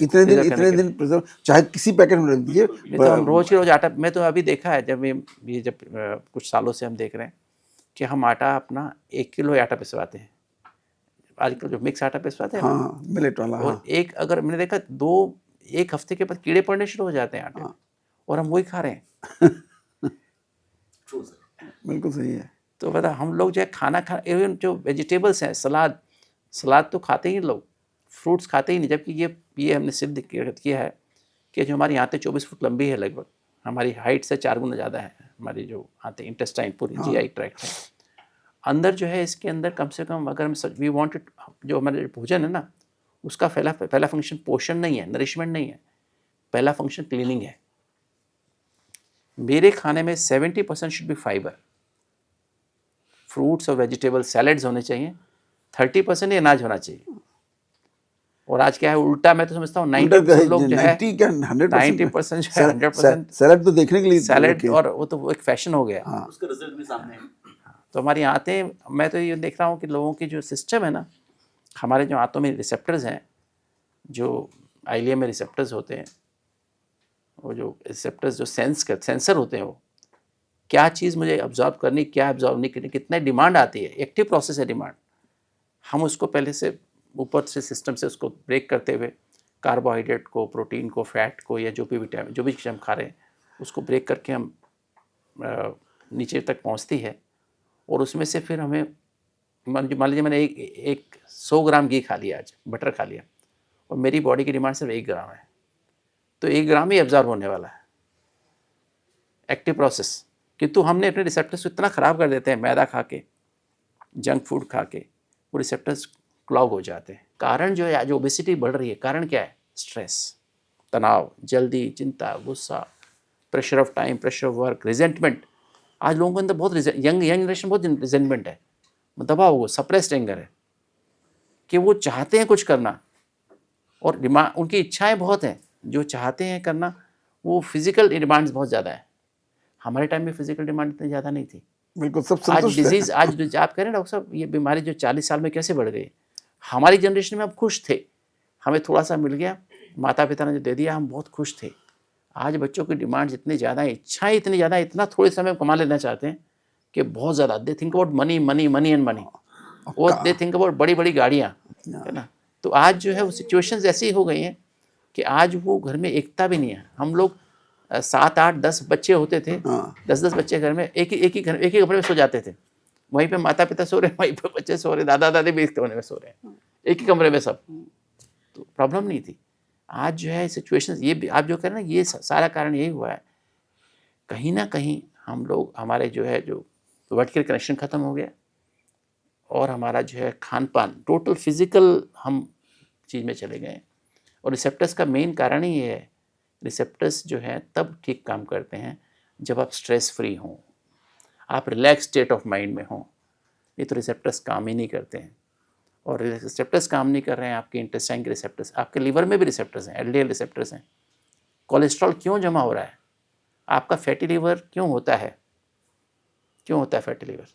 इतने दिन प्रिजर्व, चाहे किसी पैकेट में रख दीजिए। नहीं तो हम रोज के रोज आटा, मैं तो अभी देखा है, जब ये जब कुछ सालों से हम देख रहे हैं कि हम आटा अपना 1 किलो आटा पिसवाते हैं आजकल, जो मिक्स आटा पिसवाते हैं, हाँ, मिलेट वाला, और एक, अगर मैंने देखा 1 हफ्ते के बाद कीड़े पड़ने शुरू हो जाते हैं आटे में, और हम वही खा रहे हैं। बिल्कुल सही है। तो पता, हम लोग जो है खाना खा, इवन जो वेजिटेबल्स हैं, सलाद तो खाते ही लोग, फ्रूट्स खाते ही नहीं, जबकि ये हमने सिद्ध किया है कि जो हमारी आंतें 24 फुट लंबी है लगभग, हमारी हाइट से 4 गुना ज़्यादा है हमारी जो आंतें, इंटेस्टाइन, पूरी जीआई ट्रैक्ट है अंदर जो है, इसके अंदर कम से कम, अगर हम वी वांटेड, जो हमारे भोजन है ना, उसका पहला फंक्शन पोषण नहीं है, नरिशमेंट नहीं है, पहला फंक्शन क्लीनिंग है। मेरे खाने में 70% शुड बी फाइबर, फ्रूट्स और वेजिटेबल सैलेड्स होने चाहिए, 30% ही अनाज होना चाहिए। और आज क्या है उल्टा, मैं तो समझता हूँ 90% लोग जो है, 90% जो है 100% सैलेड तो देखने के लिए, सैलेड, और वो तो एक फैशन हो गया। हाँ। उसका रिजल्ट भी सामने है। तो हमारी आंतें, मैं तो ये देख रहा हूँ कि लोगों की जो सिस्टम है ना, हमारे जो आंतों में रिसेप्टर्स हैं, जो आइलियम में रिसेप्टर्स होते हैं, वो जो रिसेप्टर्स जो सेंसर होते हैं, वो क्या चीज़ मुझे ऑब्जॉर्व करनी, क्या ऑब्जॉर्व नहीं करनी, कितने डिमांड आती है, एक्टिव प्रोसेस है डिमांड, हम उसको पहले से ऊपर से सिस्टम से उसको ब्रेक करते हुए, कार्बोहाइड्रेट को, प्रोटीन को, फैट को, या जो भी विटामिन, जो भी चीज़ हम खा रहे हैं, उसको ब्रेक करके हम नीचे तक पहुंचती है। और उसमें से फिर हमें, मान लीजिए मैंने एक 100 ग्राम घी खा लिया, आज बटर खा लिया, और मेरी बॉडी की डिमांड सिर्फ 1 ग्राम है, तो 1 ग्राम ही एब्जॉर्ब होने वाला है, एक्टिव प्रोसेस। किंतु हमने अपने रिसेप्टर्स को इतना ख़राब कर देते हैं, मैदा खा के, जंक फूड खा के, वो रिसेप्टर्स क्लॉग हो जाते हैं। कारण जो है, आज ओबेसिटी बढ़ रही है, कारण क्या है, स्ट्रेस, तनाव, जल्दी, चिंता, गुस्सा, pressure of time, pressure of work, resentment. आज लोगों के अंदर बहुत यंग जनरेशन बहुत रिजेंटमेंट है, दबा हुआ सप्रेस्ड एंगर है, कि वो चाहते हैं कुछ करना, और डिमांड, उनकी इच्छाएं बहुत हैं, जो चाहते हैं करना, वो फिजिकल डिमांड्स बहुत ज़्यादा है। हमारे टाइम में फिजिकल डिमांड इतनी ज़्यादा नहीं थी। बिल्कुल, सब आज संतुष्ट है। डिजीज़, आज आप कह रहे हैं डॉक्टर साहब, ये बीमारी जो 40 साल में कैसे बढ़ गई, हमारी जनरेशन में हम खुश थे, हमें थोड़ा सा मिल गया, माता पिता ने जो दे दिया, हम बहुत खुश थे। आज बच्चों की डिमांड्स इतनी ज़्यादा है, इच्छाएं इतनी ज़्यादा, इतना थोड़े समय में कमा लेना चाहते हैं कि बहुत ज़्यादा, they think about money money money and money, वो दे थिंक अबाउट बड़ी बड़ी गाड़ियाँ, है ना। तो आज जो है वो सिचुएशंस ऐसी हो गई हैं कि आज वो घर में एकता भी नहीं है। हम लोग 7 8 10 बच्चे होते थे, 10 बच्चे घर में, एक ही कमरे में सो जाते थे, वहीं पे माता पिता सो रहे हैं, वहीं पे बच्चे सो रहे हैं, दादा दादी भी एक कमरे में सो रहे हैं, एक ही कमरे में सब, तो प्रॉब्लम नहीं थी। आज जो है सिचुएशंस, ये आप जो कह रहे हैं ना, ये सारा कारण यही हुआ है, कहीं ना कहीं हम लोग, हमारे जो है जो वर्टिकल कनेक्शन ख़त्म हो गया, और हमारा जो है खान पान, टोटल फिजिकल हम चीज़ में चले गए। और रिसेप्टर्स का मेन कारण ही ये है, रिसेप्टर्स जो है तब ठीक काम करते हैं जब आप स्ट्रेस फ्री हों, आप रिलैक्स स्टेट ऑफ माइंड में हों, ये तो रिसेप्टर्स काम ही नहीं करते हैं। और रिसेप्टर्स काम नहीं कर रहे हैं, आपके इंटेस्टाइन के रिसेप्टर्स, आपके लीवर में भी रिसेप्टर्स हैं, एलडीएल रिसेप्टर्स हैं। कोलेस्ट्रॉल क्यों जमा हो रहा है, आपका फैटी लीवर क्यों होता है, क्यों होता है फैटी लीवर?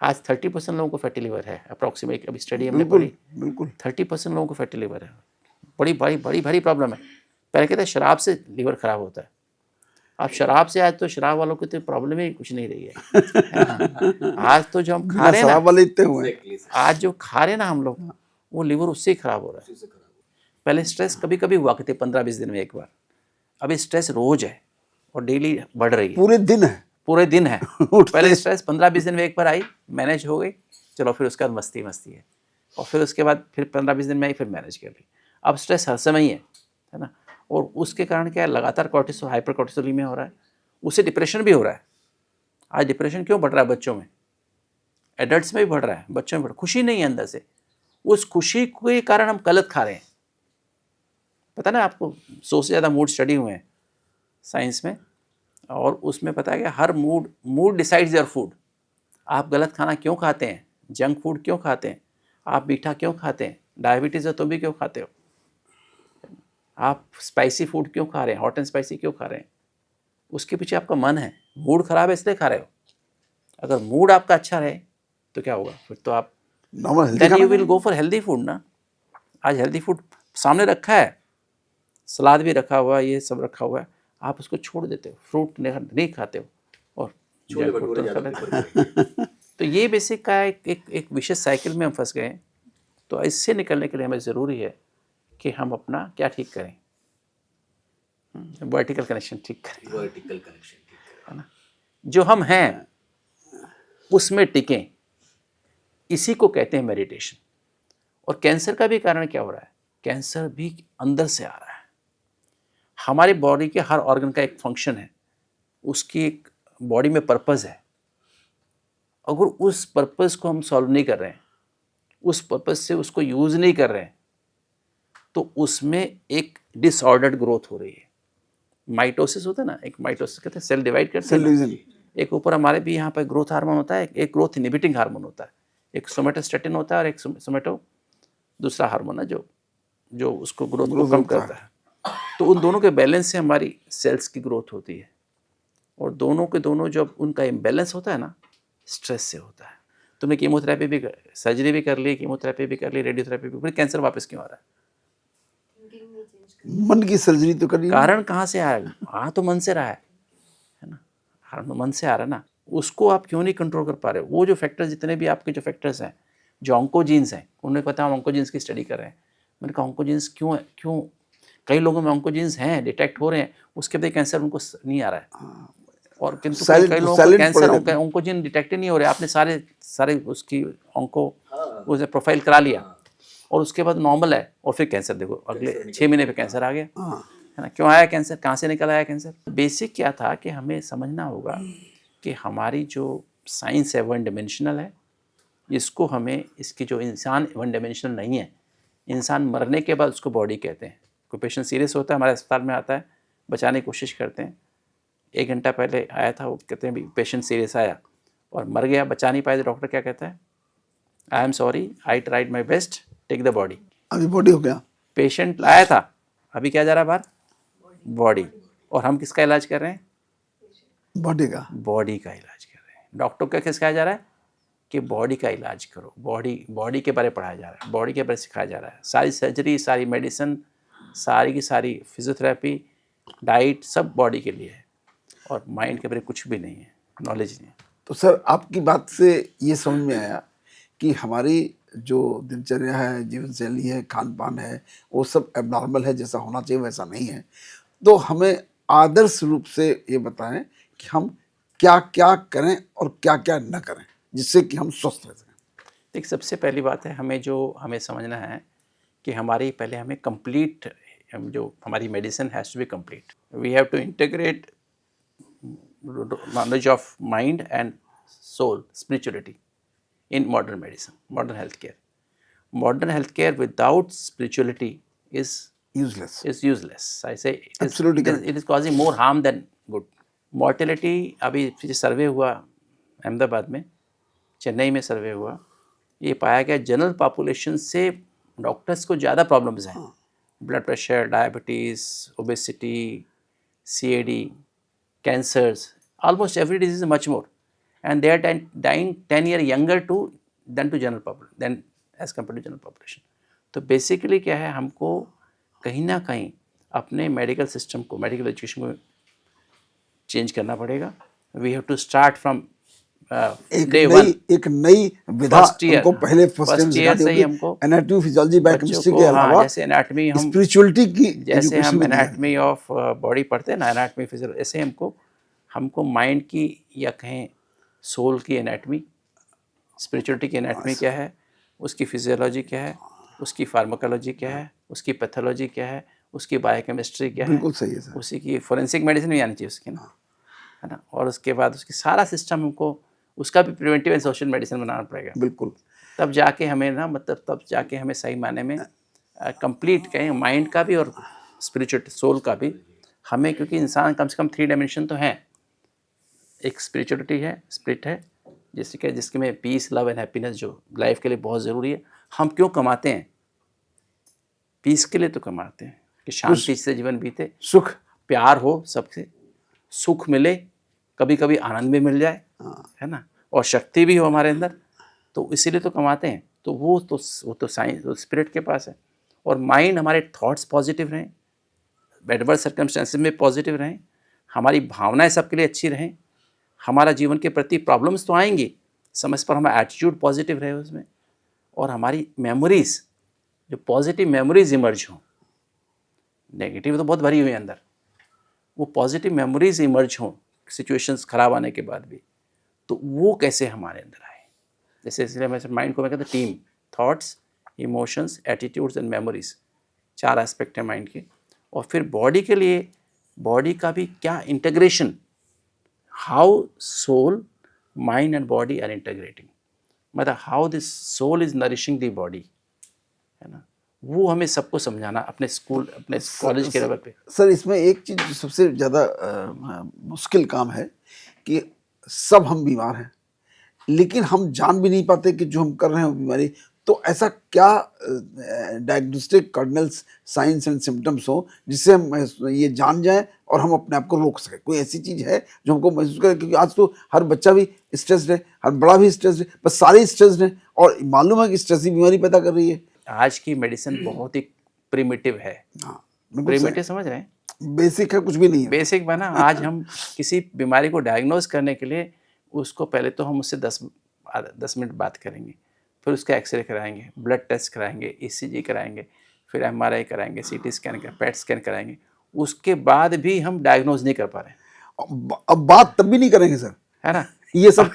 आज 30% लोगों को फैटी लीवर है, अप्रॉक्सीमेट, अभी स्टडी हमने पढ़ी, बिल्कुल 30% लोगों को फैटी लीवर है। बड़ी भारी प्रॉब्लम है। पहले कहते हैं शराब से लीवर खराब होता है, अब शराब से, आज तो शराब वालों की तो प्रॉब्लम ही कुछ नहीं रही है। आज तो जो हम खा रहे हैं शराब वाले इतने हुए, आज जो खा रहे हैं ना हम लोग, वो लीवर उससे ही खराब हो रहा है। पहले स्ट्रेस कभी कभी हुआ करते 15-20 दिन में एक बार, अभी स्ट्रेस रोज है और डेली बढ़ रही है, पूरे दिन है, पूरे दिन है। पहले स्ट्रेस 15-20 दिन में एक बार आई, मैनेज हो गई, चलो फिर उसके बाद मस्ती है, और फिर उसके बाद फिर 15-20 दिन में आई, फिर मैनेज कर ली। अब स्ट्रेस हर समय ही है ना, और उसके कारण क्या है, लगातार कॉर्टिसोल, हाइपर कॉर्टिसोलीमिया हो रहा है, उससे डिप्रेशन भी हो रहा है। आज डिप्रेशन क्यों बढ़ रहा है बच्चों में, एडल्ट्स में भी बढ़ रहा है, बच्चों में बढ़ रहा है, खुशी नहीं है अंदर से, उस खुशी के कारण हम गलत खा रहे हैं। पता ना आपको, 100 से ज़्यादा मूड स्टडी हुए हैं साइंस में, और उसमें पता है कि हर मूड डिसाइड्स योर फूड। आप गलत खाना क्यों खाते हैं, जंक फूड क्यों खाते हैं, आप मीठा क्यों खाते हैं, डायबिटीज़ है तो भी क्यों खाते हो, आप स्पाइसी फूड क्यों खा रहे हैं, हॉट एंड स्पाइसी क्यों खा रहे हैं, उसके पीछे आपका मन है। मूड खराब है इसलिए खा रहे हो। अगर मूड आपका अच्छा रहे तो क्या होगा, फिर तो आप then you will go for healthy food ना। आज हेल्दी फूड सामने रखा है, सलाद भी रखा हुआ है, ये सब रखा हुआ है, आप उसको छोड़ देते हो, फ्रूट नहीं खाते हो, और छोले भटूरे ज़्यादा प्रेफर करते तो ये बेसिक का एक विशेष साइकिल में हम फंस गए। तो इससे निकलने के लिए हमें ज़रूरी है कि हम अपना क्या ठीक करें, वर्टिकल कनेक्शन ठीक करें, वर्टिकल कनेक्शन ठीक है ना, जो हम हैं उसमें टिकें। इसी को कहते हैं मेडिटेशन। और कैंसर का भी कारण क्या हो रहा है, कैंसर भी अंदर से आ रहा है। हमारी बॉडी के हर ऑर्गन का एक फंक्शन है, उसकी एक बॉडी में पर्पस है। अगर उस पर्पस को हम सॉल्व नहीं कर रहे हैं, उस पर्पस से उसको यूज़ नहीं कर रहे हैं, तो उसमें एक डिसऑर्डर्ड ग्रोथ हो रही है। माइटोसिस होता है ना, एक माइटोसिस कहते हैं सेल डिवाइड करते हैं। एक ऊपर हमारे भी यहाँ पर ग्रोथ हार्मोन होता है, एक ग्रोथ इनहिबिटिंग हार्मोन होता है, एक सोमेटोस्टेटिन होता है और एक सोमेटो दूसरा हार्मोन है जो उसको ग्रोथ को कम करता है। तो उन दोनों के बैलेंस से हमारी सेल्स की ग्रोथ होती है, और दोनों के दोनों जब उनका इम्बैलेंस होता है ना, स्ट्रेस से होता है। तुमने कीमोथेरेपी भी, सर्जरी भी कर ली, कीमोथेरेपी भी कर ली, रेडियोथेरेपी भी, फिर कैंसर वापस क्यों आ रहा है? मन की सर्जरी तो करनी, कारण कहाँ से आया? आ तो मन से रहा है ना, मन से आ रहा है ना, उसको आप क्यों नहीं कंट्रोल कर पा रहे हो? वो जो फैक्टर्स, जितने भी आपके जो फैक्टर्स हैं, जो ऑन्कोजीन्स हैं, उन्होंने पता हम ऑन्कोजीन्स की स्टडी कर रहे हैं। मैंने कहा ऑन्कोजीन्स क्यों कई लोगों में ऑन्कोजीन्स हैं, डिटेक्ट हो रहे हैं, उसके बाद कैंसर उनको नहीं आ रहा है। और किंतु कई लोगों को कैंसर ऑन्कोजीन डिटेक्ट ही नहीं हो रहे। आपने सारे उसकी उसे प्रोफाइल करा लिया, और उसके बाद नॉर्मल है, और फिर कैंसर देखो अगले 6 महीने पे कैंसर आ गया, है ना। क्यों आया कैंसर, कहाँ से निकल आया कैंसर? बेसिक क्या था कि हमें समझना होगा कि हमारी जो साइंस है वन डिमेंशनल है। इसको हमें, इसकी जो इंसान वन डिमेंशनल नहीं है, इंसान मरने के बाद उसको बॉडी कहते हैं। कोई पेशेंट सीरियस होता है, हमारे अस्पताल में आता है, बचाने की कोशिश करते हैं। 1 घंटा पहले आया था, वो कहते हैं भी पेशेंट सीरियस आया और मर गया, बचा नहीं पाए, तो डॉक्टर क्या कहता है, I am sorry, I tried my best, take the body. अभी बॉडी हो गया, पेशेंट लाया था, अभी क्या जा रहा है बाहर, बॉडी। और हम किसका इलाज कर रहे हैं? बॉडी का इलाज कर रहे हैं। डॉक्टर का किसका जा रहा है कि बॉडी का इलाज करो, बॉडी के बारे में पढ़ाया जा रहा है, बॉडी के बारे में सिखाया जा रहा है। सारी सर्जरी, सारी मेडिसिन, सारी की सारी फिजियोथेरेपी, डाइट, सब बॉडी के लिए है, और माइंड के बारे में कुछ भी नहीं है, नॉलेज नहीं है। तो सर आपकी बात से ये समझ में आया कि हमारी जो दिनचर्या है, जीवन शैली है, खान पान है, वो सब एबनॉर्मल है, जैसा होना चाहिए वैसा नहीं है। तो हमें आदर्श रूप से ये बताएं कि हम क्या क्या करें और क्या क्या न करें, जिससे कि हम स्वस्थ रह सकें। एक सबसे पहली बात है, हमें समझना है कि पहले हमें कंप्लीट, जो हमारी medicine has to be complete. We have to integrate knowledge of mind and soul, spirituality in modern medicine, modern healthcare. Modern healthcare without spirituality is useless. I say it is causing more harm than good. Mortality, अभी सर्वे हुआ अहमदाबाद में, चेन्नई में सर्वे हुआ, ये पाया गया general population से doctors को ज़्यादा प्रॉब्लम्स हैं। Blood pressure, diabetes, obesity, CAD, cancers, almost every disease is much more, and they are dying 10 years younger than general population, than as compared to general population. तो basically क्या है, हमको कहीं ना कहीं अपने मेडिकल सिस्टम को, मेडिकल एजुकेशन को चेंज करना पड़ेगा। We have to start from day one. एक नई विधा हमको पहले फर्स्ट ईयर से ही हमको एनाटॉमी, फिजियोलॉजी, बायोकेमिस्ट्री के अलावा, जैसे एनाटॉमी हम स्पिरिचुअलिटी की, जैसे हम एनाटॉमी ऑफ बॉडी पढ़ते हैं ना, एनाटॉमी फिजियोलॉजी, ऐसे हमको हमको माइंड की या कहें सोल की एनाटमी, स्पिरिचुअलिटी की एनाटमी क्या है, उसकी फिजियोलॉजी क्या है, उसकी फार्माकोलॉजी क्या है, उसकी पैथोलॉजी क्या है, उसकी बायोकेमिस्ट्री क्या है, बिल्कुल सही है सर। उसी की फोरेंसिक मेडिसिन भी आनी चाहिए उसकी ना, है ना। और उसके बाद उसकी सारा सिस्टम हमको उसका भी प्रिवेंटिव एंड सोशल मेडिसिन बनाना पड़ेगा, बिल्कुल। तब जाके हमें ना, मतलब तब जाके हमें सही मायने में कंप्लीट कहें माइंड का भी और स्पिरिचुअल सोल का भी हमें, क्योंकि इंसान कम से कम 3 डायमेंशन तो हैं। एक स्पिरिचुअलिटी है, स्पिरिट है, जिसके में पीस, लव एंड हैप्पीनेस जो लाइफ के लिए बहुत ज़रूरी है। हम क्यों कमाते हैं? पीस के लिए तो कमाते हैं कि शांति से जीवन बीते, सुख, प्यार हो सबसे, सुख मिले, कभी कभी आनंद भी मिल जाए, है ना, और शक्ति भी हो हमारे अंदर, तो इसीलिए तो कमाते हैं। तो वो तो साइंस, वो स्पिरिट के पास है। और माइंड, हमारे थॉट्स पॉजिटिव रहें, एडवर्स सर्कमस्टेंसेस में पॉजिटिव रहें, हमारी भावनाएं सबके लिए अच्छी रहें, हमारा जीवन के प्रति प्रॉब्लम्स तो आएंगी, समय पर हमारा एटीट्यूड पॉजिटिव रहे उसमें, और हमारी मेमोरीज, जो पॉजिटिव मेमोरीज इमर्ज हों, नेगेटिव तो बहुत भरी हुई है अंदर, वो पॉजिटिव मेमोरीज इमर्ज हों सिचुएशंस खराब आने के बाद भी, तो वो कैसे हमारे अंदर आए। जैसे इसलिए मैं माइंड को मैं कहता team, thoughts, emotions, attitudes and memories, 4 aspect है माइंड के। और फिर बॉडी के लिए, बॉडी का भी क्या integration, how soul, mind and body are integrating, मतलब how this soul is nourishing the body, है ना। वो हमें सबको समझाना अपने स्कूल, अपने कॉलेज के लेवल पे। सर इसमें एक चीज़ जो सबसे ज़्यादा मुश्किल काम है कि सब हम बीमार हैं, लेकिन हम जान भी नहीं पाते कि जो हम कर रहे हैं वो बीमारी। तो ऐसा क्या diagnostic cardinal science and symptoms हो जिससे हम ये जान जाएं और हम अपने आप को रोक सकें? कोई ऐसी चीज़ है जो हमको महसूस करे? क्योंकि आज तो हर बच्चा भी स्ट्रेस्ड है, हर बड़ा भी स्ट्रेस्ड है, बस सारे स्ट्रेस्ड हैं, और मालूम है कि स्ट्रेस ही बीमारी पैदा कर रही है। आज की मेडिसिन बहुत ही प्रिमिटिव है। हाँ, बिल्कुल प्रिमिटिव समझ रहे हैं, बेसिक है, कुछ भी नहीं है। बेसिक बना। आज हम किसी बीमारी को डायग्नोज करने के लिए उसको पहले तो हम उससे 10 मिनट बात करेंगे, फिर उसका एक्सरे कराएंगे, ब्लड टेस्ट कराएंगे, ईसीजी कराएंगे, फिर एमआरआई कराएंगे, सीटी स्कैन कराएंगे, पेट स्कैन कराएंगे, उसके बाद भी हम डायग्नोज नहीं कर पा रहे हैं। अब बात तब भी नहीं करेंगे सर, है ना, ये सब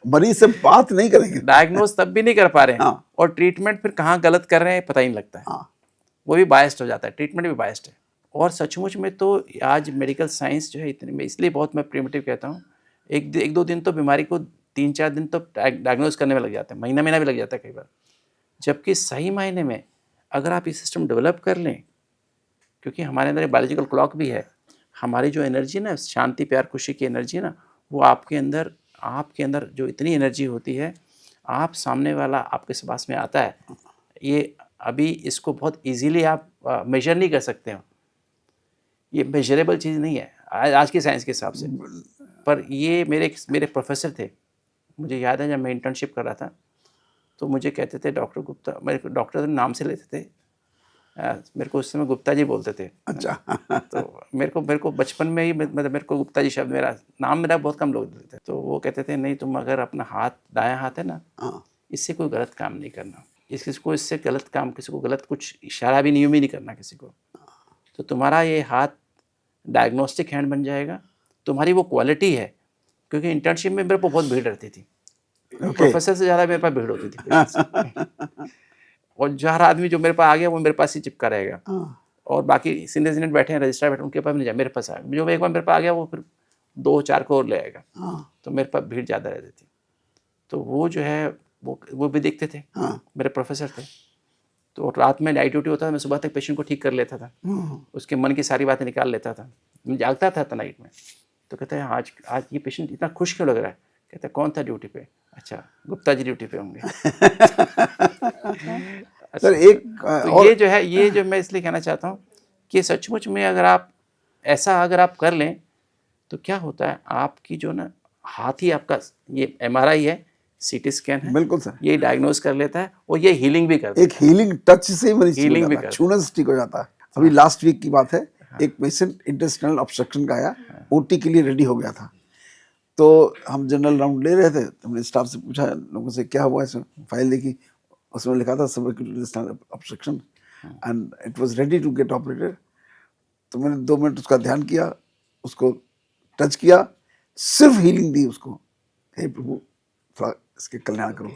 मरीज से बात नहीं करेंगे, डायग्नोज तब भी नहीं कर पा रहे हैं। हाँ। और ट्रीटमेंट फिर कहाँ गलत कर रहे हैं पता ही नहीं लगता है। हाँ। वो भी बायस्ड हो जाता है, ट्रीटमेंट भी बायस्ड है। और सचमुच में तो आज मेडिकल साइंस जो है इतनी, मैं इसलिए बहुत मैं प्रिमिटिव कहता हूँ, एक दो दिन तो बीमारी को, 3-4 दिन तो डायग्नोज करने में लग जाते हैं, महीना भी लग जाता है कई बार। जबकि सही मायने में अगर आप ये सिस्टम डेवलप कर लें, क्योंकि हमारे अंदर एक बायोलॉजिकल क्लॉक भी है, हमारी जो एनर्जी ना, शांति प्यार खुशी की एनर्जी ना, वो आपके अंदर जो इतनी एनर्जी होती है, आप सामने वाला आपके पास में आता है, ये अभी इसको बहुत इजीली आप मेजर नहीं कर सकते हो, ये मेजरेबल चीज़ नहीं है आज की साइंस के हिसाब से। पर ये मेरे प्रोफेसर थे, मुझे याद है जब मैं इंटर्नशिप कर रहा था, तो मुझे कहते थे डॉक्टर गुप्ता, मेरे को डॉक्टर नाम से लेते थे, मेरे को उस समय गुप्ता जी बोलते थे। अच्छा। तो मेरे को बचपन में ही, मतलब मेरे को गुप्ता जी शब्द, मेरा बहुत कम लोग देते थे। तो वो कहते थे नहीं, तुम अगर अपना हाथ, दायां हाथ है ना, इससे कोई गलत काम नहीं करना, इससे गलत काम, किसी को गलत कुछ इशारा भी नहीं करना किसी को, तो तुम्हारा ये हाथ डायग्नोस्टिक हैंड बन जाएगा, तुम्हारी वो क्वालिटी है। क्योंकि इंटर्नशिप में मेरे को बहुत भीड़ रहती थी, प्रोफेसर से ज़्यादा मेरे पास भीड़ होती थी। और जो हर आदमी जो मेरे पास आ गया वो मेरे पास ही चिपका रहेगा, और बाकी सीनियर बैठे हैं, रजिस्ट्रार बैठे, उनके पास नहीं जाए, मेरे पास आया, जो एक बार मेरे पास आ गया वो फिर 2-4 को और ले आएगा। तो मेरे पास भीड़ ज़्यादा रहती थी। तो वो जो है वो भी देखते थे, मेरे प्रोफेसर थे। तो रात में नाइट ड्यूटी होता था, मैं सुबह तक पेशेंट को ठीक कर लेता था, उसके मन की सारी बातें निकाल लेता था। मैं जागता था नाइट में, तो कहते हैं आज ये पेशेंट इतना खुश क्यों लग रहा है? कहते हैं कौन था ड्यूटी पे? अच्छा, गुप्ता जी ड्यूटी पे होंगे। सर एक तो और ये जो मैं इसलिए कहना चाहता हूँ कि सचमुच में अगर आप कर लें, तो क्या होता है, आपकी जो ना हाथ ही आपका, ये एमआरआई है, सीटी स्कैन है, बिल्कुल सर, ये डायग्नोज कर लेता है, और ये हीलिंग भी करता है। एक हीलिंग टच से मरीज Healing भी ठीक हो जाता है, करता छूने से ठीक हो जाता है। अभी लास्ट वीक की बात है, एक पेशेंट इंटेस्टिनल ऑब्स्ट्रक्शन का आया, ओटी के लिए रेडी हो गया था। तो हम जनरल राउंड ले रहे थे, तो हमने स्टाफ से पूछा लोगों से क्या हुआ, इसमें फाइल देखी, उसमें लिखा था subcutaneous obstruction and it was ready to get operated. तो मैंने 2 मिनट उसका ध्यान किया, उसको टच किया, सिर्फ हीलिंग दी उसको, हे प्रभु थोड़ा इसके कल्याण करो।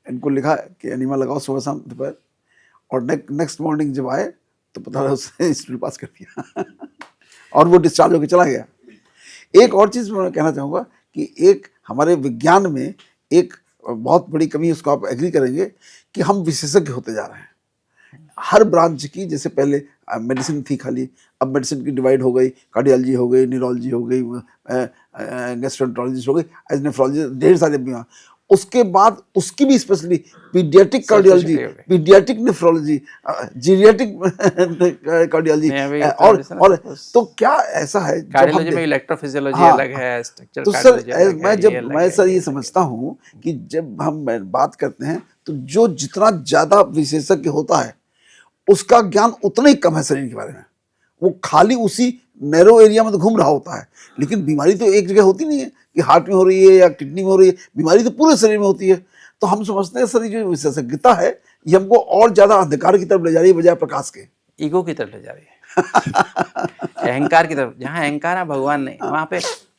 इनको लिखा कि एनिमा लगाओ सुबह शाम दोपहर, और नेक्स्ट मॉर्निंग जब आए तो पता लगा उसने स्टूल पास कर दिया और वो डिस्चार्ज होकर चला गया। एक और चीज़ मैं कहना चाहूँगा कि एक हमारे विज्ञान में एक बहुत बड़ी कमी है, उसको आप एग्री करेंगे, कि हम विशेषज्ञ होते जा रहे हैं हर ब्रांच की। जैसे पहले मेडिसिन थी खाली, अब मेडिसिन की डिवाइड हो गई, कार्डियोलॉजी हो गई, न्यूरोलॉजी हो गई, गैस्ट्रोएंटरोलॉजिस्ट हो गई, एज नेफ्रोलॉजिस्ट, ढेर सारे बीमार। उसके बाद उसकी भी specially paediatric cardiology, paediatric nephrology, geriatric cardiology, और तो क्या ऐसा है कार्डियोलॉजी में इलेक्ट्रोफिजियोलॉजी हाँ, अलग है, स्ट्रक्चर तो सर मैं सर ये समझता हूँ कि जब हम बात करते हैं तो जो जितना ज्यादा विशेषज्ञ होता है उसका ज्ञान उतना ही कम है शरीर के बारे में। वो खाली उसी नैरो एरिया में तो घूम रहा होता है, लेकिन बीमारी तो एक जगह होती नहीं है कि हार्ट में हो रही है या किडनी में हो रही है, बीमारी तो पूरे शरीर में होती है। तो हम समझते हैं सर, ये जो विशेषज्ञता है ये हमको और ज्यादा अंधकार की तरफ ले जा रही है बजाय प्रकाश के। ईगो की तरफ ले जा रही है अहंकार की तरफ। जहाँ अहंकार है भगवान नहीं,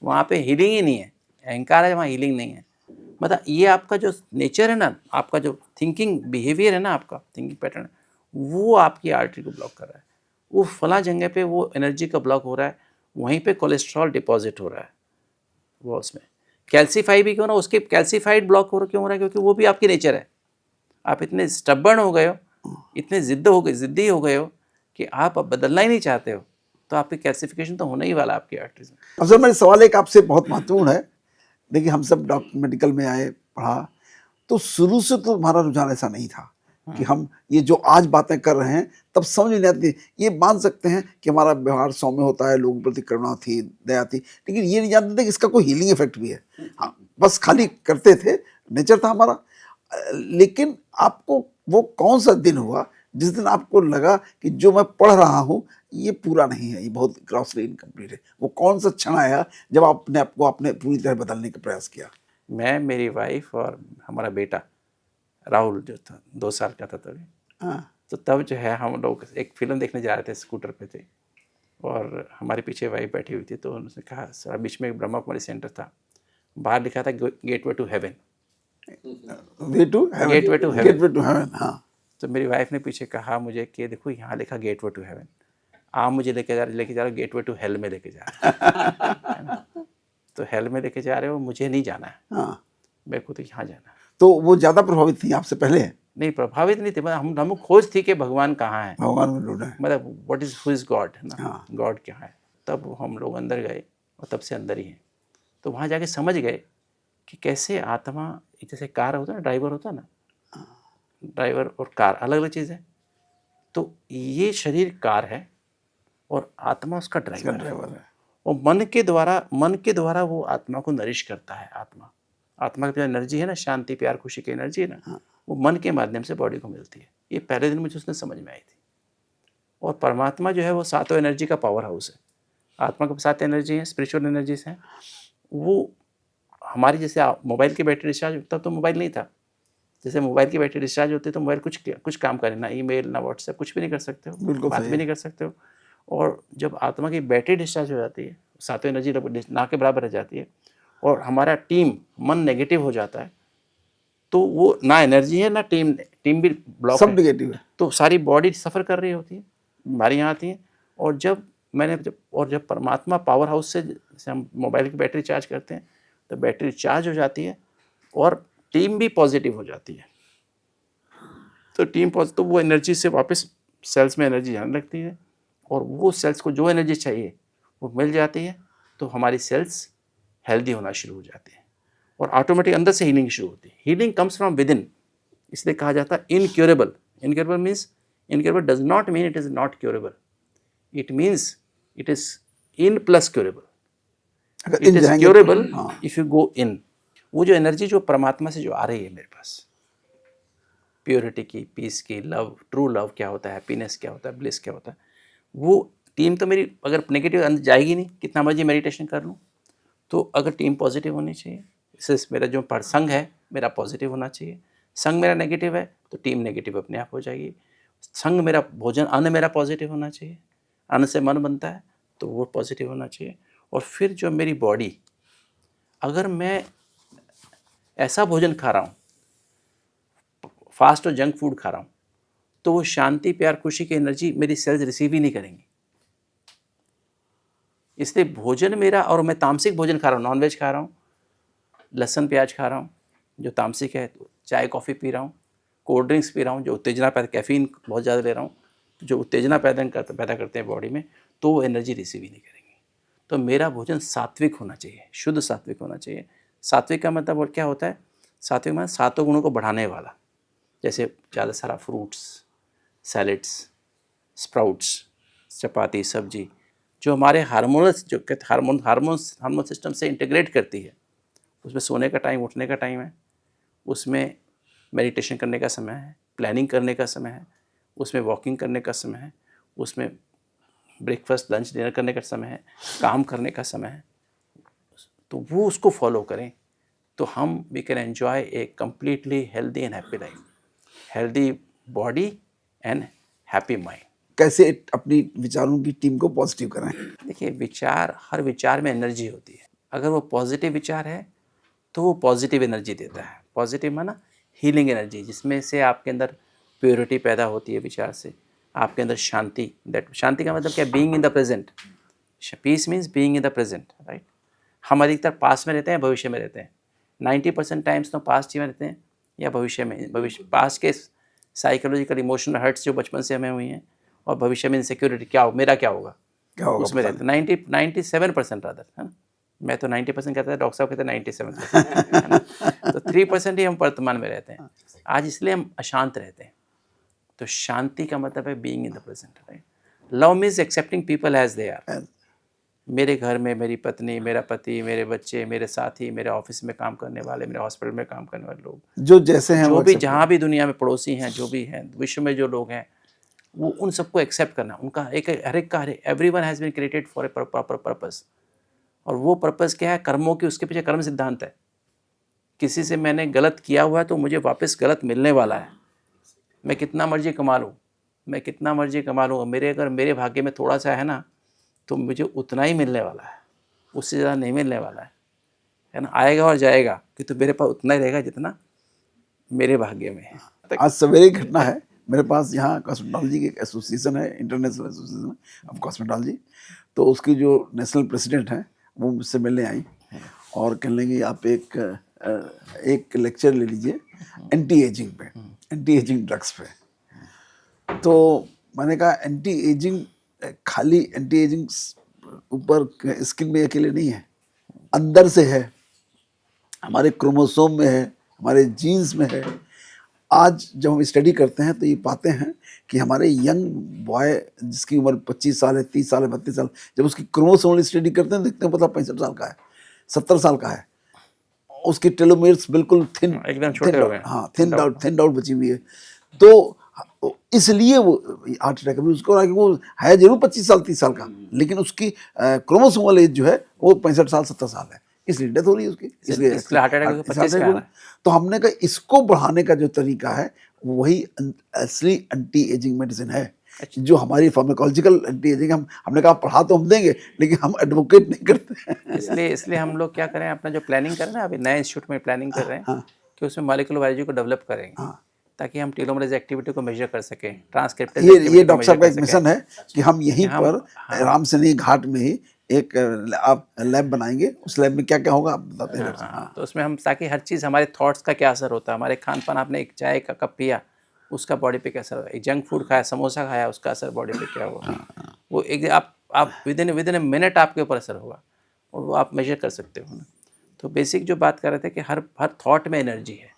वहाँ पे हीलिंग ही नहीं है। अहंकार है, वहाँ हीलिंग नहीं है। मतलब ये आपका जो नेचर है ना, आपका जो थिंकिंग बिहेवियर है ना, आपका थिंकिंग पैटर्न, वो आपकी आर्टरी को ब्लॉक कर रहा है। वो फला जगह पे वो एनर्जी का ब्लॉक हो रहा है, वहीं पे कोलेस्ट्रॉल डिपॉजिट हो रहा है वो उसमें। कैल्सीफाई भी क्यों ना, उसके कैल्सीफाइड ब्लॉक क्यों हो रहा है? क्योंकि वो भी आपकी नेचर है। आप इतने स्टबर्न हो गए हो, इतने ज़िद्दी हो गए हो कि आप अब बदलना ही नहीं चाहते हो, तो आपकी कैल्सिफिकेशन तो होने ही वाला आपकी आर्टरीज में। अब सर मेरा सवाल एक आपसे बहुत महत्वपूर्ण है। देखिए हम सब डॉक्टर मेडिकल में आए, पढ़ा, तो शुरू से तो हमारा रुझान ऐसा नहीं था कि हम ये जो आज बातें कर रहे हैं तब समझ नहीं आती। ये मान सकते हैं कि हमारा व्यवहार सौम्य होता है, लोगों के प्रति करुणा थी, दया थी, लेकिन ये नहीं जानते थे कि इसका कोई हीलिंग इफेक्ट भी है। हाँ, बस खाली करते थे, नेचर था हमारा। लेकिन आपको वो कौन सा दिन हुआ जिस दिन आपको लगा कि जो मैं पढ़ रहा हूँ ये पूरा नहीं है, ये बहुत ग्रॉसली इनकम्प्लीट है? वो कौन सा क्षण आया जब आपने आपको आपने पूरी तरह बदलने का प्रयास किया? मैं, मेरी वाइफ और हमारा बेटा राहुल जो था 2 साल का था तभी। हाँ, तो तब जो है हम लोग एक फिल्म देखने जा रहे थे, स्कूटर पे थे, और हमारे पीछे वाइफ बैठी हुई थी। तो उन्होंने कहा, सर बीच में एक ब्रह्मा कुमारी सेंटर था, बाहर लिखा था gateway to heaven. Way to heaven, gateway to heaven, gateway to heaven. हाँ, तो मेरी वाइफ ने पीछे कहा मुझे कि देखो यहाँ लिखा गेटवे टू हेवन, आप मुझे लेके जा रहे हो गेटवे टू हेल में लेके जा रहे हो। तो हेल में लेके जा रहे हो, मुझे नहीं जाना है, हाँ। मेरे को तो यहाँ जाना है। तो वो ज्यादा प्रभावित थी आपसे पहले? नहीं, प्रभावित नहीं थे, मतलब हम खोज थी कि भगवान कहाँ है, भगवान में ढूंढा है, मतलब what is who is God है ना, हाँ। गॉड क्या है। तब हम लोग अंदर गए और तब से अंदर ही हैं। तो वहाँ जाके समझ गए कि कैसे आत्मा, जैसे कार होता है ना, ड्राइवर होता है ना, ड्राइवर और कार अलग अलग चीज़ है। तो ये शरीर कार है और आत्मा उसका ड्राइवर है। और मन के द्वारा वो आत्मा को नरिश करता है। आत्मा की जो एनर्जी है ना, शांति, प्यार, खुशी की एनर्जी है ना, वो मन के माध्यम से बॉडी को मिलती है। ये पहले दिन मुझे उसने समझ में आई थी। और परमात्मा जो है वो 7 एनर्जी का पावर हाउस है। आत्मा के 7 एनर्जी हैं, स्पिरिचुअल एनर्जीज हैं। वो हमारी जैसे मोबाइल की बैटरी डिस्चार्ज, तब तो मोबाइल नहीं था, जैसे मोबाइल की बैटरी डिस्चार्ज होती है तो मोबाइल कुछ काम करे ना, ईमेल ना व्हाट्सएप, कुछ भी नहीं कर सकते हो, बात भी नहीं कर सकते हो। और जब आत्मा की बैटरी डिस्चार्ज हो जाती है, 7 एनर्जी ना के बराबर रह जाती है, और हमारा मन नेगेटिव हो जाता है, तो वो ना एनर्जी है ना टीम भी ब्लॉक, सब नेगेटिव है। तो सारी बॉडी सफ़र कर रही होती है, बीमारी यहाँ आती है। और जब परमात्मा पावर हाउस से जैसे हम मोबाइल की बैटरी चार्ज करते हैं, तो बैटरी चार्ज हो जाती है और टीम भी पॉजिटिव हो जाती है। तो टीम पॉजिटिव, तो वो एनर्जी से वापस सेल्स में एनर्जी जाने लगती है, और वो सेल्स को जो एनर्जी चाहिए वो मिल जाती है। तो हमारी सेल्स हेल्दी होना शुरू हो जाती है और ऑटोमेटिक अंदर से हीलिंग शुरू होती है। Healing comes from within, इसलिए कहा जाता है incurable. Incurable means, incurable does not mean it is not curable, it means it is in plus curable. It is curable if you go in. वो जो energy जो परमात्मा से जो आ रही है मेरे पास, प्योरिटी की, पीस की, लव, ट्रू लव क्या होता है, हैप्पीनेस क्या होता है, ब्लिस क्या होता है, वो टीम तो मेरी अगर नेगेटिव अंदर जाएगी नहीं, कितना मर्जी मेडिटेशन कर लूँ। तो अगर टीम पॉजिटिव होनी चाहिए, इससे मेरा जो संग है मेरा पॉजिटिव होना चाहिए। संग मेरा नेगेटिव है तो टीम नेगेटिव अपने आप हो जाएगी। संग मेरा भोजन, अन्न मेरा पॉजिटिव होना चाहिए, अन्न से मन बनता है तो वो पॉजिटिव होना चाहिए। और फिर जो मेरी बॉडी, अगर मैं ऐसा भोजन खा रहा हूँ, फास्ट और जंक फूड खा रहा हूँ, तो वो शांति, प्यार, खुशी की एनर्जी मेरी सेल्स रिसीव ही नहीं करेंगी। इसलिए भोजन मेरा, और मैं तामसिक भोजन खा रहा हूँ, नॉनवेज खा रहा हूँ, लहसुन प्याज खा रहा हूँ जो तामसिक है, तो चाय कॉफ़ी पी रहा हूँ, कोल्ड ड्रिंक्स पी रहा हूँ जो उत्तेजना पैदा, कैफीन बहुत ज़्यादा ले रहा हूँ जो उत्तेजना पैदा करते हैं बॉडी में, तो वो एनर्जी रिसीव ही नहीं करेंगे। तो मेरा भोजन सात्विक होना चाहिए, शुद्ध सात्विक होना चाहिए। सात्विक का मतलब और क्या होता है? सात्विक मतलब सातों गुणों को बढ़ाने वाला, जैसे ज़्यादा सारा फ्रूट्स, सैलेड्स, स्प्राउट्स, चपाती, सब्जी, जो हमारे हार्मोनस, जो कहते हार्मोन सिस्टम से इंटीग्रेट करती है। उसमें सोने का टाइम, उठने का टाइम है, उसमें मेडिटेशन करने का समय है, प्लानिंग करने का समय है, उसमें वॉकिंग करने का समय है, उसमें ब्रेकफास्ट, लंच, डिनर करने का समय है, काम करने का समय है। तो वो उसको फॉलो करें तो हम we can enjoy a completely healthy and happy life, healthy body and happy mind. कैसे अपनी विचारों की टीम को पॉजिटिव करें? देखिए, विचार, हर विचार में एनर्जी होती है। अगर वो पॉजिटिव विचार है तो वो पॉजिटिव एनर्जी देता है। पॉजिटिव माना हीलिंग एनर्जी, जिसमें से आपके अंदर प्योरिटी पैदा होती है विचार से, आपके अंदर शांति। दैट शांति का मतलब क्या? Being in the present. Peace means being in the present, right. हम अधिकतर पास्ट में रहते हैं, भविष्य में रहते हैं। 90% टाइम्स तो पास्ट ही में रहते हैं या भविष्य में। पास्ट के साइकोलॉजिकल इमोशनल हर्ट्स जो बचपन से हमें हुई हैं, और भविष्य में इनसिक्योरिटी, क्या हो, मेरा क्या होगा, उसमें रहते हैं। 97% रादर, है ना। मैं तो 90% कहता था, डॉक्टर साहब कहते हैं 97%, है ना। तो 3% ही हम वर्तमान में रहते हैं आज, इसलिए हम अशांत रहते हैं। तो शांति का मतलब है being in the present, right. Love means accepting people as they are. मेरे घर में मेरी पत्नी, मेरा पति, मेरे बच्चे, मेरे साथी, मेरे ऑफिस में काम करने वाले, मेरे हॉस्पिटल में काम करने वाले लोग, जो जैसे हैं, जो वो भी, accept जहाँ भी दुनिया में पड़ोसी हैं, जो भी हैं विश्व में जो लोग हैं, वो उन सबको एक्सेप्ट करना। उनका एक हर एक का, everyone has been created for a proper purpose. और वो पर्पस क्या है? कर्मों की, उसके पीछे कर्म सिद्धांत है। किसी से मैंने गलत किया हुआ है तो मुझे वापस गलत मिलने वाला है। मैं कितना मर्जी कमा लूँ, मैं कितना मर्जी कमा लूँ, अगर मेरे भाग्य में थोड़ा सा है ना, तो मुझे उतना ही मिलने वाला है, उससे ज़्यादा नहीं मिलने वाला है ना। आएगा और जाएगा, कि तो मेरे पास उतना ही रहेगा जितना मेरे भाग्य में है। आज सवेरे की घटना है, मेरे पास यहाँ कॉस्मेटोलॉजी की एक एसोसिएशन है, इंटरनेशनल एसोसिएशन ऑफ कॉस्मेटोलॉजी। तो उसकी जो नेशनल प्रेसिडेंट हैं वो मुझसे मिलने आई और कहने लगी आप एक लेक्चर ले लीजिए एंटी एजिंग पे, एंटी एजिंग ड्रग्स पे। तो मैंने कहा एंटी एजिंग, खाली एंटी एजिंग ऊपर स्किन में अकेले नहीं है, अंदर से है, हमारे क्रोमोसोम में है, हमारे जीन्स में है। आज जब हम स्टडी करते हैं तो ये पाते हैं कि हमारे यंग बॉय जिसकी उम्र 25 साल है, 30 साल है, 32 साल, जब उसकी क्रोमोसोमल स्टडी करते हैं देखते हैं पता 65 साल का है, 70 साल का है, उसकी टेलोमेर्स बिल्कुल थिन, एकदम छोटे हो गए। हाँ, थिन आउट बची हुई है। तो इसलिए वो हार्ट अटैक भी उसको, वो है जरूर 25 साल 30 साल का, लेकिन उसकी क्रोमोसोमल एज जो है वो 65 साल 70 साल है, इसलिए डेथ हो रही है उसकी। इसलिए हार्ट अटैक 25 में आ रहा है। तो हमने कहा इसको बढ़ाने का जो तरीका है वही असली एंटी एजिंग मेडिसिन है, जो हमारी फार्माकोलॉजिकल एंटी एजिंग। हमने कहा पढ़ा तो हम देंगे, लेकिन हम एडवोकेट नहीं करते। इसलिए हम लोग क्या करें, अपना जो प्लानिंग कर रहे हैं, अभी नए इंस्टीट्यूट में प्लानिंग कर रहे हैं कि उसमें मॉलिक्यूलर बायोलॉजी को डेवलप करेंगे, ताकि हम टेलोमरेज एक्टिविटी को मेजर कर सकें, ट्रांसक्रिप्टेज ये डॉक्टर साहब का एक मिशन है कि हम यहीं पर राम सनेही घाट में ही एक आप लैब बनाएंगे। उस लैब में क्या क्या होगा आप बताते हैं। तो उसमें हम, ताकि हर चीज़, हमारे थॉट्स का क्या असर होता है, हमारे खान पान, आपने एक चाय का कप पिया उसका बॉडी पे क्या असर होगा, एक जंक फूड खाया, समोसा खाया, उसका असर बॉडी पे क्या होगा, वो एक आप विद इन ए मिनट आपके ऊपर असर होगा, और वो आप मेजर कर सकते हो ना। तो बेसिक जो बात कर रहे थे कि हर थॉट में एनर्जी है।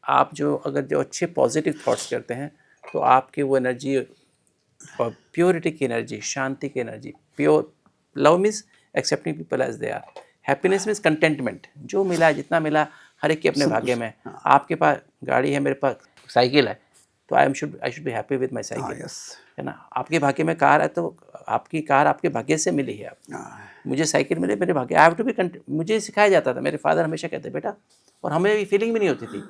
आप जो अच्छे पॉजिटिव थॉट्स करते हैं तो आपकी वो एनर्जी, प्योरिटी की एनर्जी, शांति की energy, pure love means accepting people as they are, happiness means contentment, जो मिला, जितना मिला, हर एक के अपने भाग्य में। आपके पास गाड़ी है, मेरे पास साइकिल है, तो I should be happy with my cycle, है ना। आपके भाग्य में कार है, तो आपकी कार आपके भाग्य से मिली है। मुझे साइकिल मिले, मेरे भाग्य। आई हैव टू बी मुझे सिखाया जाता था, मेरे फादर हमेशा कहते बेटा, और हमें भी फीलिंग भी नहीं होती थी।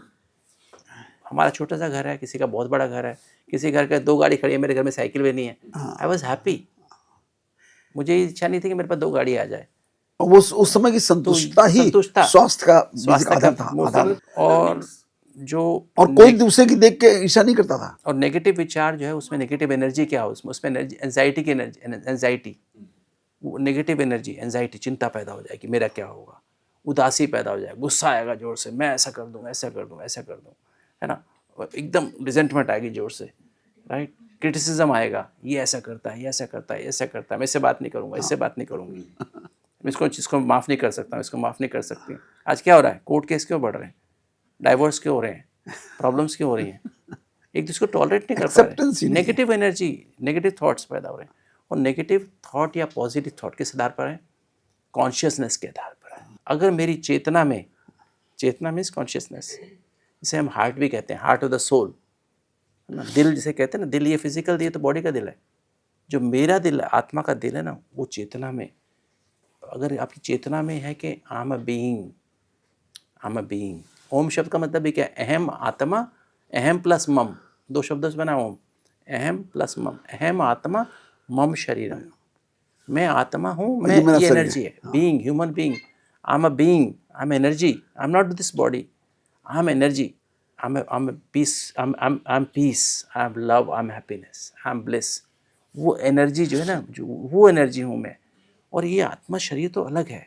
हमारा छोटा सा घर है, किसी का बहुत बड़ा घर है, किसी घर का 2 गाड़ी खड़ी है, मेरे घर में साइकिल भी नहीं है। I was happy. मुझे इच्छा नहीं थी कि मेरे पास 2 गाड़ी आ जाए, और वो उस समय की संतुष्टता ही संतुष्टता, स्वास्थ्य का बेसिक स्वास्थ्य आधार का था, आधार। और जो और कोई दूसरे की देख के ईर्ष्या नहीं करता था। और नेगेटिव विचार जो है उसमें नेगेटिव एनर्जी क्या हो, उसमें एनर्जी, एंजाइटी की एनर्जी, एंजाइटी, वो नेगेटिव एनर्जी, एंजाइटी, चिंता पैदा हो जाएगी, मेरा क्या होगा, उदासी पैदा हो जाएगी, गुस्सा आएगा जोर से, मैं ऐसा कर दूँ, ऐसा कर दूँ, ऐसा कर दूँ, है ना, एकदम रिजेंटमेंट आएगी जोर से, राइट, क्रिटिसिज्म आएगा, ये ऐसा करता है, ये ऐसा करता है, ये ऐसा करता है, मैं इससे बात नहीं करूँगा, इससे बात नहीं करूँगी, मैं इसको माफ़ नहीं कर सकता, इसको माफ़ नहीं कर सकती। आज क्या हो रहा है, कोर्ट केस क्यों बढ़ रहे हैं, डाइवोर्स क्यों हो रहे हैं, प्रॉब्लम्स क्यों हो रही हैं, एक दूसरे को टॉलरेट नहीं कर पा Acceptance रहे, ही नहीं है। नेगेटिव एनर्जी, नेगेटिव थॉट्स पैदा हो रहे हैं। और नेगेटिव थॉट या पॉजिटिव थॉट किस आधार पर है, कॉन्शियसनेस के आधार पर है। अगर मेरी चेतना में, चेतना मीन्स कॉन्शियसनेस, जिसे हम हार्ट भी कहते हैं, हार्ट ऑफ द सोल, है ना, दिल जिसे कहते हैं ना, दिल ये फिजिकल दिल तो बॉडी का दिल है, जो मेरा दिल है, आत्मा का दिल है ना, वो चेतना में, अगर आपकी चेतना में है कि I am a being, I am a being, Om शब्द का मतलब भी क्या है, अहम आत्मा, अहम प्लस मम, दो शब्दों से बना ओम, अहम प्लस मम, अहम आत्मा मम शरीरम, मैं आत्मा हूँ, मैं मेरा ये शरीर एनर्जी है, being, human being, I am a being, I am energy, I am not this body, I am energy, I am peace, I am peace, I am love, I am happiness, I am bliss, वो energy जो है ना, जो वो energy हूँ मैं। और ये आत्मा शरीर तो अलग है,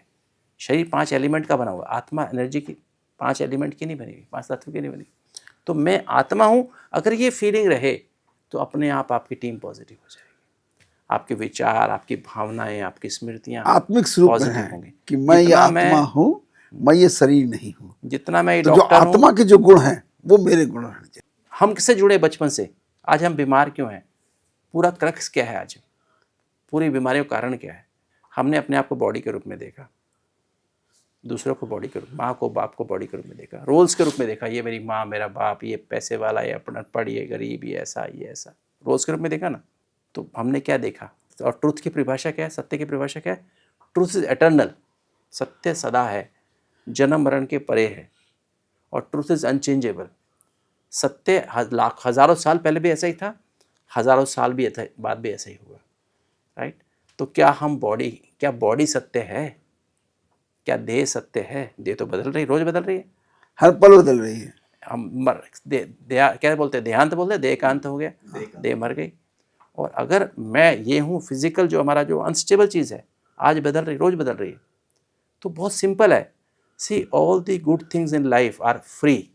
शरीर 5 एलिमेंट का बना हुआ है, आत्मा एनर्जी की 5 एलिमेंट की नहीं बनी हुई, 5 तत्व की नहीं बनी। तो मैं आत्मा हूँ, अगर ये फीलिंग रहे तो अपने आप आपकी टीम पॉजिटिव हो जाएगी, आपके विचार, आपकी भावनाएं, आपकी स्मृतियाँ आत्मिक स्वरूप में पॉजिटिव है होंगी। कि मैं ये जितना आत्मा हूँ, मैं ये शरीर नहीं हूँ। जितना मैं तो जो डॉक्टर हूँ, आत्मा के जो गुण हैं वो मेरे गुण हैं। हम किससे जुड़े बचपन से, आज हम बीमार क्यों हैं, पूरा क्रक्स क्या है, आज पूरी बीमारियों का कारण क्या है, हमने अपने आप को बॉडी के रूप में देखा, दूसरों को बॉडी के रूप, माँ को बाप को बॉडी के रूप में देखा, रोल्स के रूप में देखा, ये मेरी माँ, मेरा बाप, ये पैसे वाला, ये अनपढ़, ये गरीब, ये ऐसा, रोल्स के रूप में देखा ना। तो हमने क्या देखा, और ट्रुथ की परिभाषा क्या है, सत्य की परिभाषा क्या है, ट्रुथ इज एटर्नल, सत्य सदा है, जन्म मरण के परे है, और ट्रुथ इज अनचेंजेबल, सत्य हज़ारों साल पहले भी ऐसा ही था, हज़ारों साल भी बाद भी ऐसा ही होगा, राइट। तो क्या क्या बॉडी सत्य है, क्या देह सत्य है, देह तो बदल रही, रोज बदल रही है, हर पल बदल रही है। हम क्या बोलते हैं, देहांत बोलते हैं, देह का अंत हो गया, देह मर गई। और अगर मैं ये हूँ फिजिकल, जो हमारा जो अनस्टेबल चीज़ है, आज बदल रही, रोज बदल रही है, तो बहुत सिंपल है, see all the good things in life are free,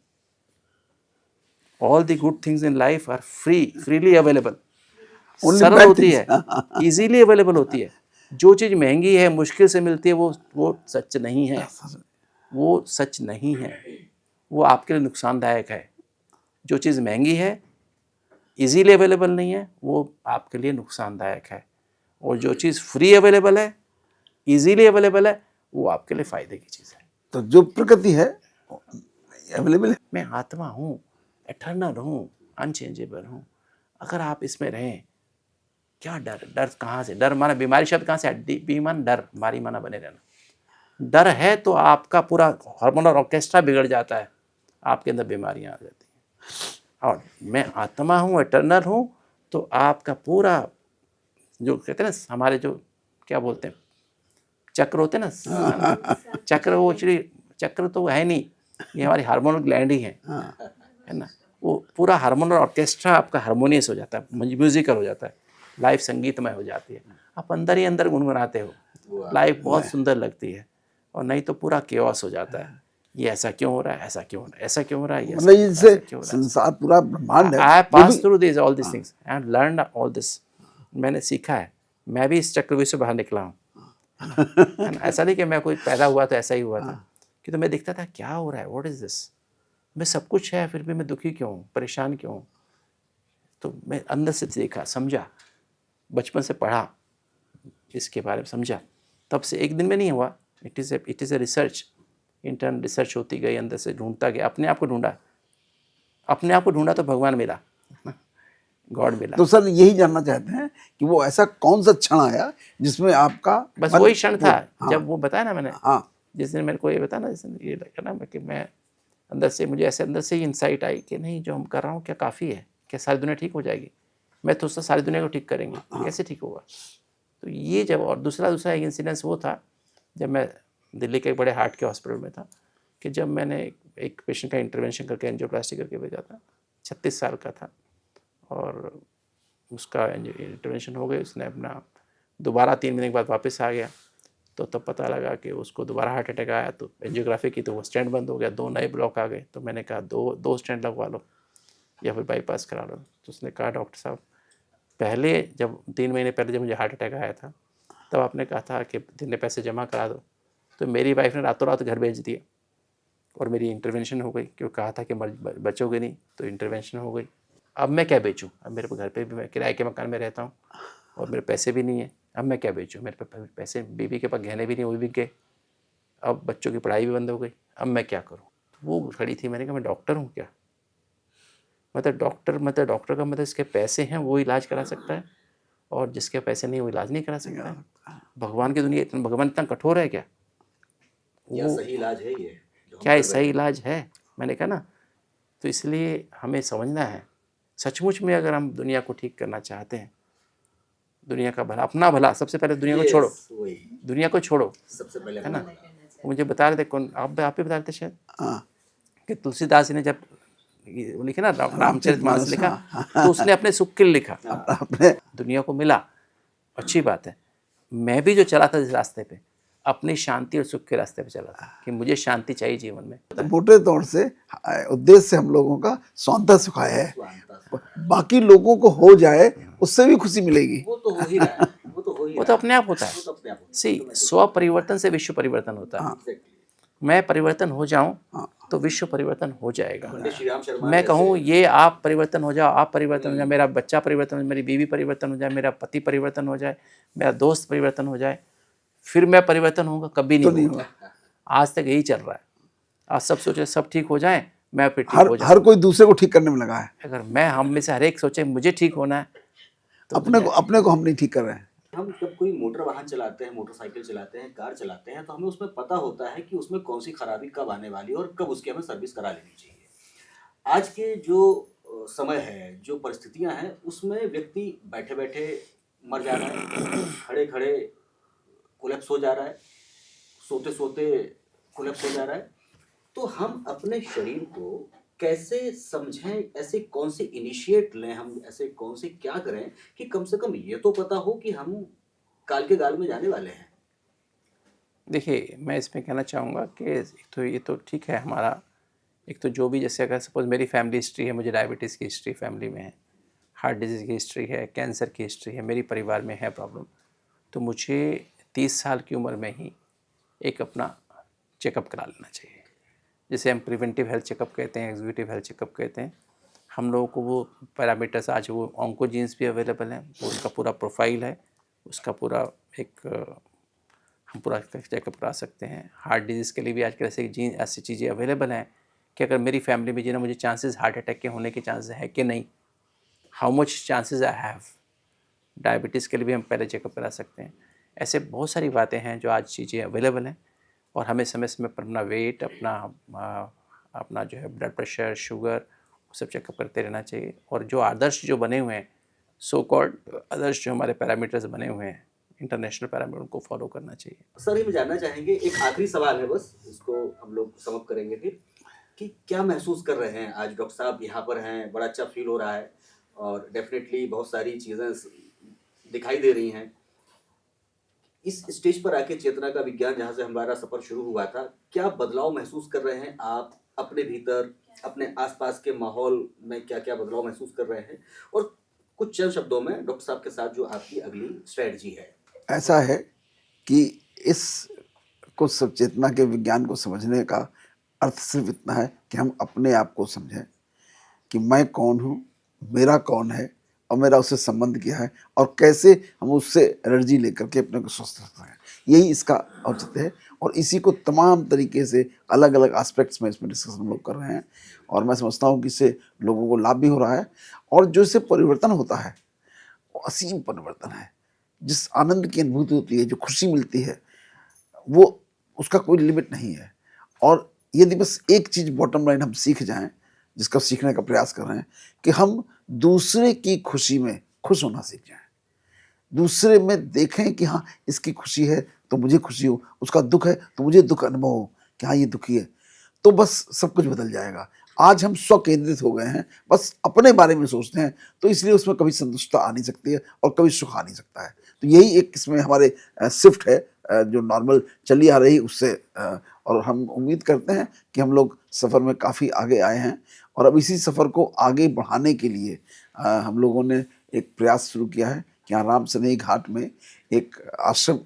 all the good things in life are freely available, सरल होती है, इजीली अवेलेबल होती है। जो चीज़ महंगी है, मुश्किल से मिलती है, वो सच नहीं है, वो सच नहीं है, वो आपके लिए नुकसानदायक है। जो चीज़ महंगी है, इजीली अवेलेबल नहीं है, वो आपके लिए नुकसानदायक है। और जो चीज़ फ्री अवेलेबल है, इजीली अवेलेबल है, वो आपके लिए फ़ायदे की चीज़ है। तो जो प्रकृति है अवेलेबल है। मैं आत्मा हूँ, एटर्नल हूँ, अनचेंजेबल हूँ। अगर आप इसमें रहें, क्या डर कहाँ से, डर माना बीमारी शब्द कहाँ से है, बी मान डर, मारी माना बने रहना। डर है तो आपका पूरा हार्मोनल ऑर्केस्ट्रा बिगड़ जाता है, आपके अंदर बीमारियाँ आ जाती हैं। और मैं आत्मा हूँ, एटर्नल हूँ, तो आपका पूरा जो कहते हैं ना, हमारे जो क्या बोलते हैं चक्र होते हैं ना, चक्र, वो एक्चुअली चक्र तो है नहीं, ये हमारी हार्मोनल ग्लैंड ही है ना। वो पूरा हार्मोनल ऑर्केस्ट्रा आपका हारमोनियस हो जाता है, म्यूजिकल हो जाता है, लाइफ संगीतमय हो जाती है, आप अंदर ही अंदर गुनगुनाते हो, लाइफ बहुत सुंदर लगती है। और नहीं तो पूरा केओस हो जाता है, ये ऐसा क्यों हो रहा है, ऐसा क्यों हो रहा है, ऐसा क्यों हो रहा है, मतलब इससे संसार पूरा ब्रह्मांड है। I pass through this all this things and learn all this, मैंने सीखा है, मैं भी इस चक्रव्यूह से बाहर निकला हूँ। ऐसा नहीं कि मैं कोई पैदा हुआ तो ऐसा ही हुआ था, कि तो मैं देखता था क्या हो रहा है, व्हाट इज दिस, मैं सब कुछ है फिर भी मैं दुखी क्यों हूँ, परेशान क्यों हूँ। तो मैं अंदर से देखा, समझा, बचपन से पढ़ा, इसके बारे में समझा, तब से एक दिन में नहीं हुआ, it is a research, intern research होती गई, अंदर से ढूंढता गया, अपने आप को ढूंढा तो भगवान मिला, गॉड मिला। तो सर यही जानना चाहते हैं कि वो ऐसा कौन सा क्षण आया जिसमें आपका बस वही क्षण था, हाँ, जब वो बताया ना मैंने, हाँ, जिस दिन मेरे को ये बताया ना, जिस दिन ये लगा ना कि मैं अंदर से, मुझे ऐसे अंदर से ही इंसाइट आई कि नहीं, जो हम कर रहा हूँ क्या काफ़ी है, क्या सारी दुनिया ठीक हो जाएगी, मैं तो उससे सारी दुनिया को ठीक करेंगे, कैसे ठीक होगा। तो ये जब, और दूसरा एक इंसिडेंस वो था जब मैं दिल्ली के एक बड़े हार्ट के हॉस्पिटल में था, कि जब मैंने एक पेशेंट का इंटरवेंशन करके एंजियोप्लास्टी करके भेजा था, 36 साल का था, और उसका इंटरवेंशन हो गई, उसने अपना दोबारा 3 महीने के बाद वापस आ गया, तो तब पता लगा कि उसको दोबारा हार्ट अटैक आया, तो एंजियोग्राफी की तो वो स्टेंट बंद हो गया, 2 नए ब्लॉक आ गए। तो मैंने कहा दो स्टेंट लगवा लो या फिर बाईपास करा लो। तो उसने कहा डॉक्टर साहब, पहले जब 3 महीने पहले जब मुझे हार्ट अटैक आया था, तब आपने कहा था कि इतने पैसे जमा करा दो, तो मेरी वाइफ ने रातों रात घर भेज दिया और मेरी इंटरवेंशन हो गई, क्योंकि कहा था कि बचोगे नहीं, तो इंटरवेंशन हो गई। अब मैं क्या बेचूं? अब मेरे घर पे भी मैं किराए के मकान में रहता हूँ और मेरे पैसे भी नहीं है, अब मैं क्या बेचूं? मेरे पे पैसे, बीवी के पास गहने भी नहीं, वो भी बिक गए, अब बच्चों की पढ़ाई भी बंद हो गई, अब मैं क्या करूँ? तो वो खड़ी थी, मैंने कहा मैं डॉक्टर हूँ क्या? मतलब डॉक्टर का मतलब इसके पैसे हैं वो इलाज करा सकता है, और जिसके पैसे नहीं वो इलाज नहीं करा सकता है। भगवान की दुनिया भगवान इतना कठोर है क्या? क्या वो सही इलाज है ये जो हम क्या कर ये रहे सही हैं? इलाज है? मैंने कहा ना, तो इसलिए हमें समझना है, सचमुच में अगर हम दुनिया को ठीक करना चाहते हैं, दुनिया का भला, अपना भला, सबसे पहले दुनिया को छोड़ो, यस, वही दुनिया को छोड़ो, सबसे पहले है ना? अपना भला। वो मुझे बता रहे थे, कौन आप ही बता रहे थे शायद, हाँ, कि तुलसीदास ने जब वो लिखे ना रामचरितमानस लिखा, हाँ, तो उसने अपने सुख के लिए लिखा, अपने दुनिया को मिला, अच्छी बात है। मैं भी जो चला था इस रास्ते पे, अपनी शांति और सुख के रास्ते पे चला था, कि मुझे शांति चाहिए जीवन में। मोटे तौर से उद्देश्य हम लोगों का स्वांतः सुखाय है। स्वांतः सुखाय। बाकी लोगों को हो जाए उससे भी खुशी मिलेगी। वो तो हो ही रहा है, वो तो हो ही वो रहा तो है, अपने आप होता वो तो है। अपने आप होता है। सी स्व परिवर्तन से विश्व परिवर्तन होता है। Exactly। मैं परिवर्तन हो जाऊं तो विश्व परिवर्तन हो जाएगा। पंडित श्री राम शर्मा मैं ने कहूँ ऐसे- ये आप परिवर्तन हो जाओ, आप परिवर्तन हो जाए, मेरा बच्चा परिवर्तन हो जाए, मेरी बीवी परिवर्तन हो जाए, मेरा पति परिवर्तन हो जाए, मेरा दोस्त परिवर्तन हो जाए, फिर मैं परिवर्तन होऊंगा? कभी तो नहीं नहीं होगा। आज तक यही चल रहा है। आज सब सोचे सब ठीक हो जाए, मैं फिर ठीक हर हो हर जाऊँ। कोई दूसरे को ठीक करने में लगा है। अगर मैं हम में से हर एक सोचे मुझे ठीक होना है, तो अपने को हम नहीं ठीक कर रहे हैं। हम जब कोई मोटर वाहन चलाते हैं, मोटरसाइकिल चलाते हैं, कार चलाते हैं, तो हमें उसमें पता होता है कि उसमें कौन सी खराबी कब आने वाली है और कब उसकी हमें सर्विस करा लेनी चाहिए। आज के जो समय है, जो परिस्थितियां हैं, उसमें व्यक्ति बैठे बैठे मर जा रहा है, खड़े खड़े कोलैप्स हो जा रहा है, सोते सोते कोलैप्स हो जा रहा है। तो हम अपने शरीर को कैसे समझें, ऐसे कौन से इनिशिएट लें, हम ऐसे कौन से क्या करें कि कम से कम ये तो पता हो कि हम काल के गाल में जाने वाले हैं। देखिए, मैं इसमें कहना चाहूँगा कि एक तो ये तो ठीक है हमारा, एक तो जो भी, जैसे अगर सपोज़ मेरी फैमिली हिस्ट्री है, मुझे डायबिटीज़ की हिस्ट्री फैमिली में है, हार्ट डिजीज़ की हिस्ट्री है, कैंसर की हिस्ट्री है, मेरी परिवार में है प्रॉब्लम, तो मुझे 30 साल की उम्र में ही एक अपना चेकअप करा लेना चाहिए, जिसे हम प्रिवेंटिव हेल्थ चेकअप कहते हैं, एग्जीक्यूटिव हेल्थ चेकअप कहते हैं। हम लोगों को वो पैरामीटर्स, आज वो ऑन्कोजीन्स भी अवेलेबल हैं, उसका पूरा प्रोफाइल है, उसका पूरा एक हम पूरा चेकअप करा सकते हैं। हार्ट डिजीज़ के लिए भी आजकल ऐसी चीज़ें अवेलेबल हैं कि अगर मेरी फैमिली में जिन्हें मुझे चांसेस हार्ट अटैक के होने के चांसेस है कि नहीं, how much chances I have. Diabetes के लिए भी हम पहले चेकअप करा सकते हैं। ऐसे बहुत सारी बातें हैं जो आज चीज़ें अवेलेबल हैं, और हमें समय समय पर अपना वेट, अपना जो है ब्लड प्रेशर, शुगर, वो सब चेकअप करते रहना चाहिए। और जो आदर्श जो बने हुए हैं, सो कॉल्ड आदर्श जो हमारे पैरामीटर्स बने हुए हैं, इंटरनेशनल पैरामीटर, उनको फॉलो करना चाहिए। सर, ये जानना चाहेंगे, एक आखिरी सवाल है बस, इसको हम लोग समाप्त करेंगे फिर, कि क्या महसूस कर रहे हैं आज? डॉक्टर साहब यहाँ पर हैं, बड़ा अच्छा फील हो रहा है, और डेफिनेटली बहुत सारी चीज़ें दिखाई दे रही हैं। इस स्टेज पर आके चेतना का विज्ञान, जहाँ से हमारा सफ़र शुरू हुआ था, क्या बदलाव महसूस कर रहे हैं आप अपने भीतर, अपने आसपास के माहौल में? क्या क्या बदलाव महसूस कर रहे हैं? और कुछ चंद शब्दों में डॉक्टर साहब के साथ जो आपकी अगली स्ट्रेटजी है। ऐसा है कि इस को सब चेतना के विज्ञान को समझने का अर्थ सिर्फ इतना है कि हम अपने आप को समझें कि मैं कौन हूँ, मेरा कौन है, और मेरा उससे संबंध क्या है, और कैसे हम उससे एनर्जी लेकर के अपने को स्वस्थ रखते हैं। यही इसका औचित्य है, और इसी को तमाम तरीके से अलग अलग एस्पेक्ट्स में इसमें डिस्कशन हम लोग कर रहे हैं, और मैं समझता हूँ कि इससे लोगों को लाभ भी हो रहा है, और जो इससे परिवर्तन होता है वो असीम परिवर्तन है। जिस आनंद की अनुभूति होती है, जो खुशी मिलती है, वो उसका कोई लिमिट नहीं है। और यदि बस एक चीज़ बॉटम लाइन हम सीख जाएं, जिसका सीखने का प्रयास कर रहे हैं, कि हम दूसरे की खुशी में खुश होना सीख जाएं। दूसरे में देखें कि हाँ इसकी खुशी है तो मुझे खुशी हो, उसका दुख है तो मुझे दुख अनुभव हो कि हाँ ये दुखी है, तो बस सब कुछ बदल जाएगा। आज हम स्व केंद्रित हो गए हैं, बस अपने बारे में सोचते हैं, तो इसलिए उसमें कभी संतुष्टता आ नहीं सकती है और कभी सुख आ नहीं सकता है। तो यही एक इसमें हमारे शिफ्ट है जो नॉर्मल चली आ रही उससे, और हम उम्मीद करते हैं कि हम लोग सफ़र में काफ़ी आगे आए हैं और अब इसी सफ़र को आगे बढ़ाने के लिए हम लोगों ने एक प्रयास शुरू किया है कि यहाँ राम सनेही घाट में एक आश्रम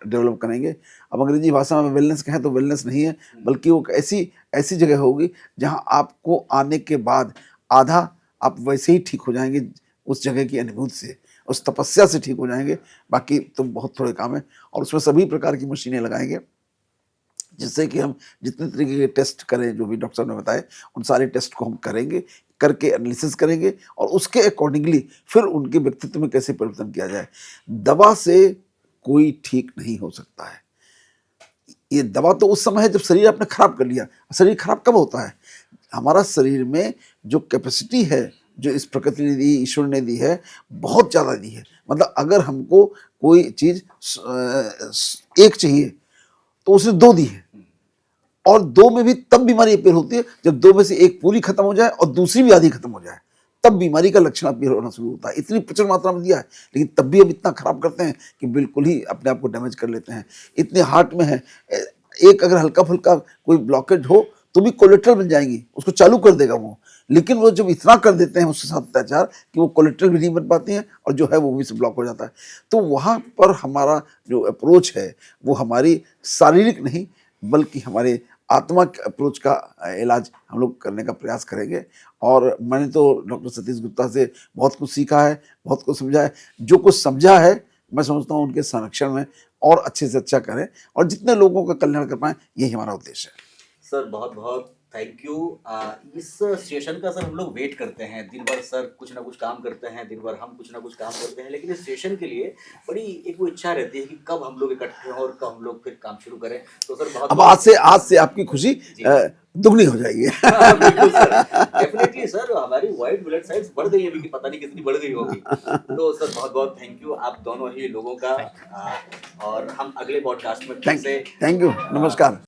डेवलप करेंगे। अब अंग्रेजी भाषा में वेलनेस कहें तो वेलनेस नहीं है, बल्कि वो ऐसी जगह होगी जहाँ आपको आने के बाद आधा आप वैसे ही ठीक हो जाएंगे, उस जगह की अनुभूति से, उस तपस्या से ठीक हो जाएंगे। बाकी तो बहुत थोड़े काम है और उसमें सभी प्रकार की मशीनें लगाएंगे जिससे कि हम जितने तरीके के टेस्ट करें, जो भी डॉक्टर साहब ने बताए, उन सारे टेस्ट को हम करेंगे, करके एनालिसिस करेंगे और उसके अकॉर्डिंगली फिर उनके व्यक्तित्व में कैसे परिवर्तन किया जाए। दवा से कोई ठीक नहीं हो सकता है। ये दवा तो उस समय है जब शरीर आपने खराब कर लिया। शरीर खराब कब होता है? हमारा शरीर में जो कैपेसिटी है, जो इस प्रकृति ने दी, ईश्वर ने दी है, बहुत ज़्यादा दी है। मतलब अगर हमको कोई चीज़ एक चाहिए तो उसने दो दी है, और दो में भी तब बीमारी अपीयर होती है जब दो में से एक पूरी खत्म हो जाए और दूसरी भी आधी खत्म हो जाए, तब बीमारी का लक्षण अपीयर होना शुरू होता है। इतनी प्रचुर मात्रा में दिया है, लेकिन तब भी हम इतना खराब करते हैं कि बिल्कुल ही अपने आप को डैमेज कर लेते हैं। इतने हार्ट में है, एक अगर हल्का फुल्का कोई ब्लॉकेज हो तो भी कोलेट्रल बन जाएंगी, उसको चालू कर देगा वो। लेकिन वो जब इतना कर देते हैं उसके साथ अत्याचार कि वो कोलेट्रल भी नहीं बन पाती हैं और जो है वो भी से ब्लॉक हो जाता है। तो वहाँ पर हमारा जो अप्रोच है वो हमारी शारीरिक नहीं बल्कि हमारे आत्मा के अप्रोच का इलाज हम लोग करने का प्रयास करेंगे। और मैंने तो डॉक्टर सतीश गुप्ता से बहुत कुछ सीखा है, बहुत कुछ समझा है। जो कुछ समझा है मैं समझता हूँ उनके संरक्षण में और अच्छे से अच्छा करें और जितने लोगों का कल्याण कर पाएँ, यही हमारा उद्देश्य है। सर बहुत बहुत थैंक यू। इस सेशन का सर हम लोग वेट करते हैं, दिन भर सर कुछ ना कुछ काम करते हैं, दिन भर हम कुछ ना कुछ काम करते हैं, लेकिन इस सेशन के लिए बड़ी एक वो इच्छा रहती है कि कब हम लोग इकट्ठे हों और कब हम लोग फिर काम शुरू करें। तो सर बहुत अब आज से आपकी खुशी दुगनी हो जाएगी। बिल्कुल सर, डेफिनेटली सर, हमारी व्हाइट ब्लड सेल्स बढ़ गई अभी कि पता नहीं कितनी बढ़ गई होगी। तो सर बहुत बहुत थैंक यू आप दोनों ही लोगों का, और हम अगले पॉडकास्ट में फिर से थैंक यू, नमस्कार।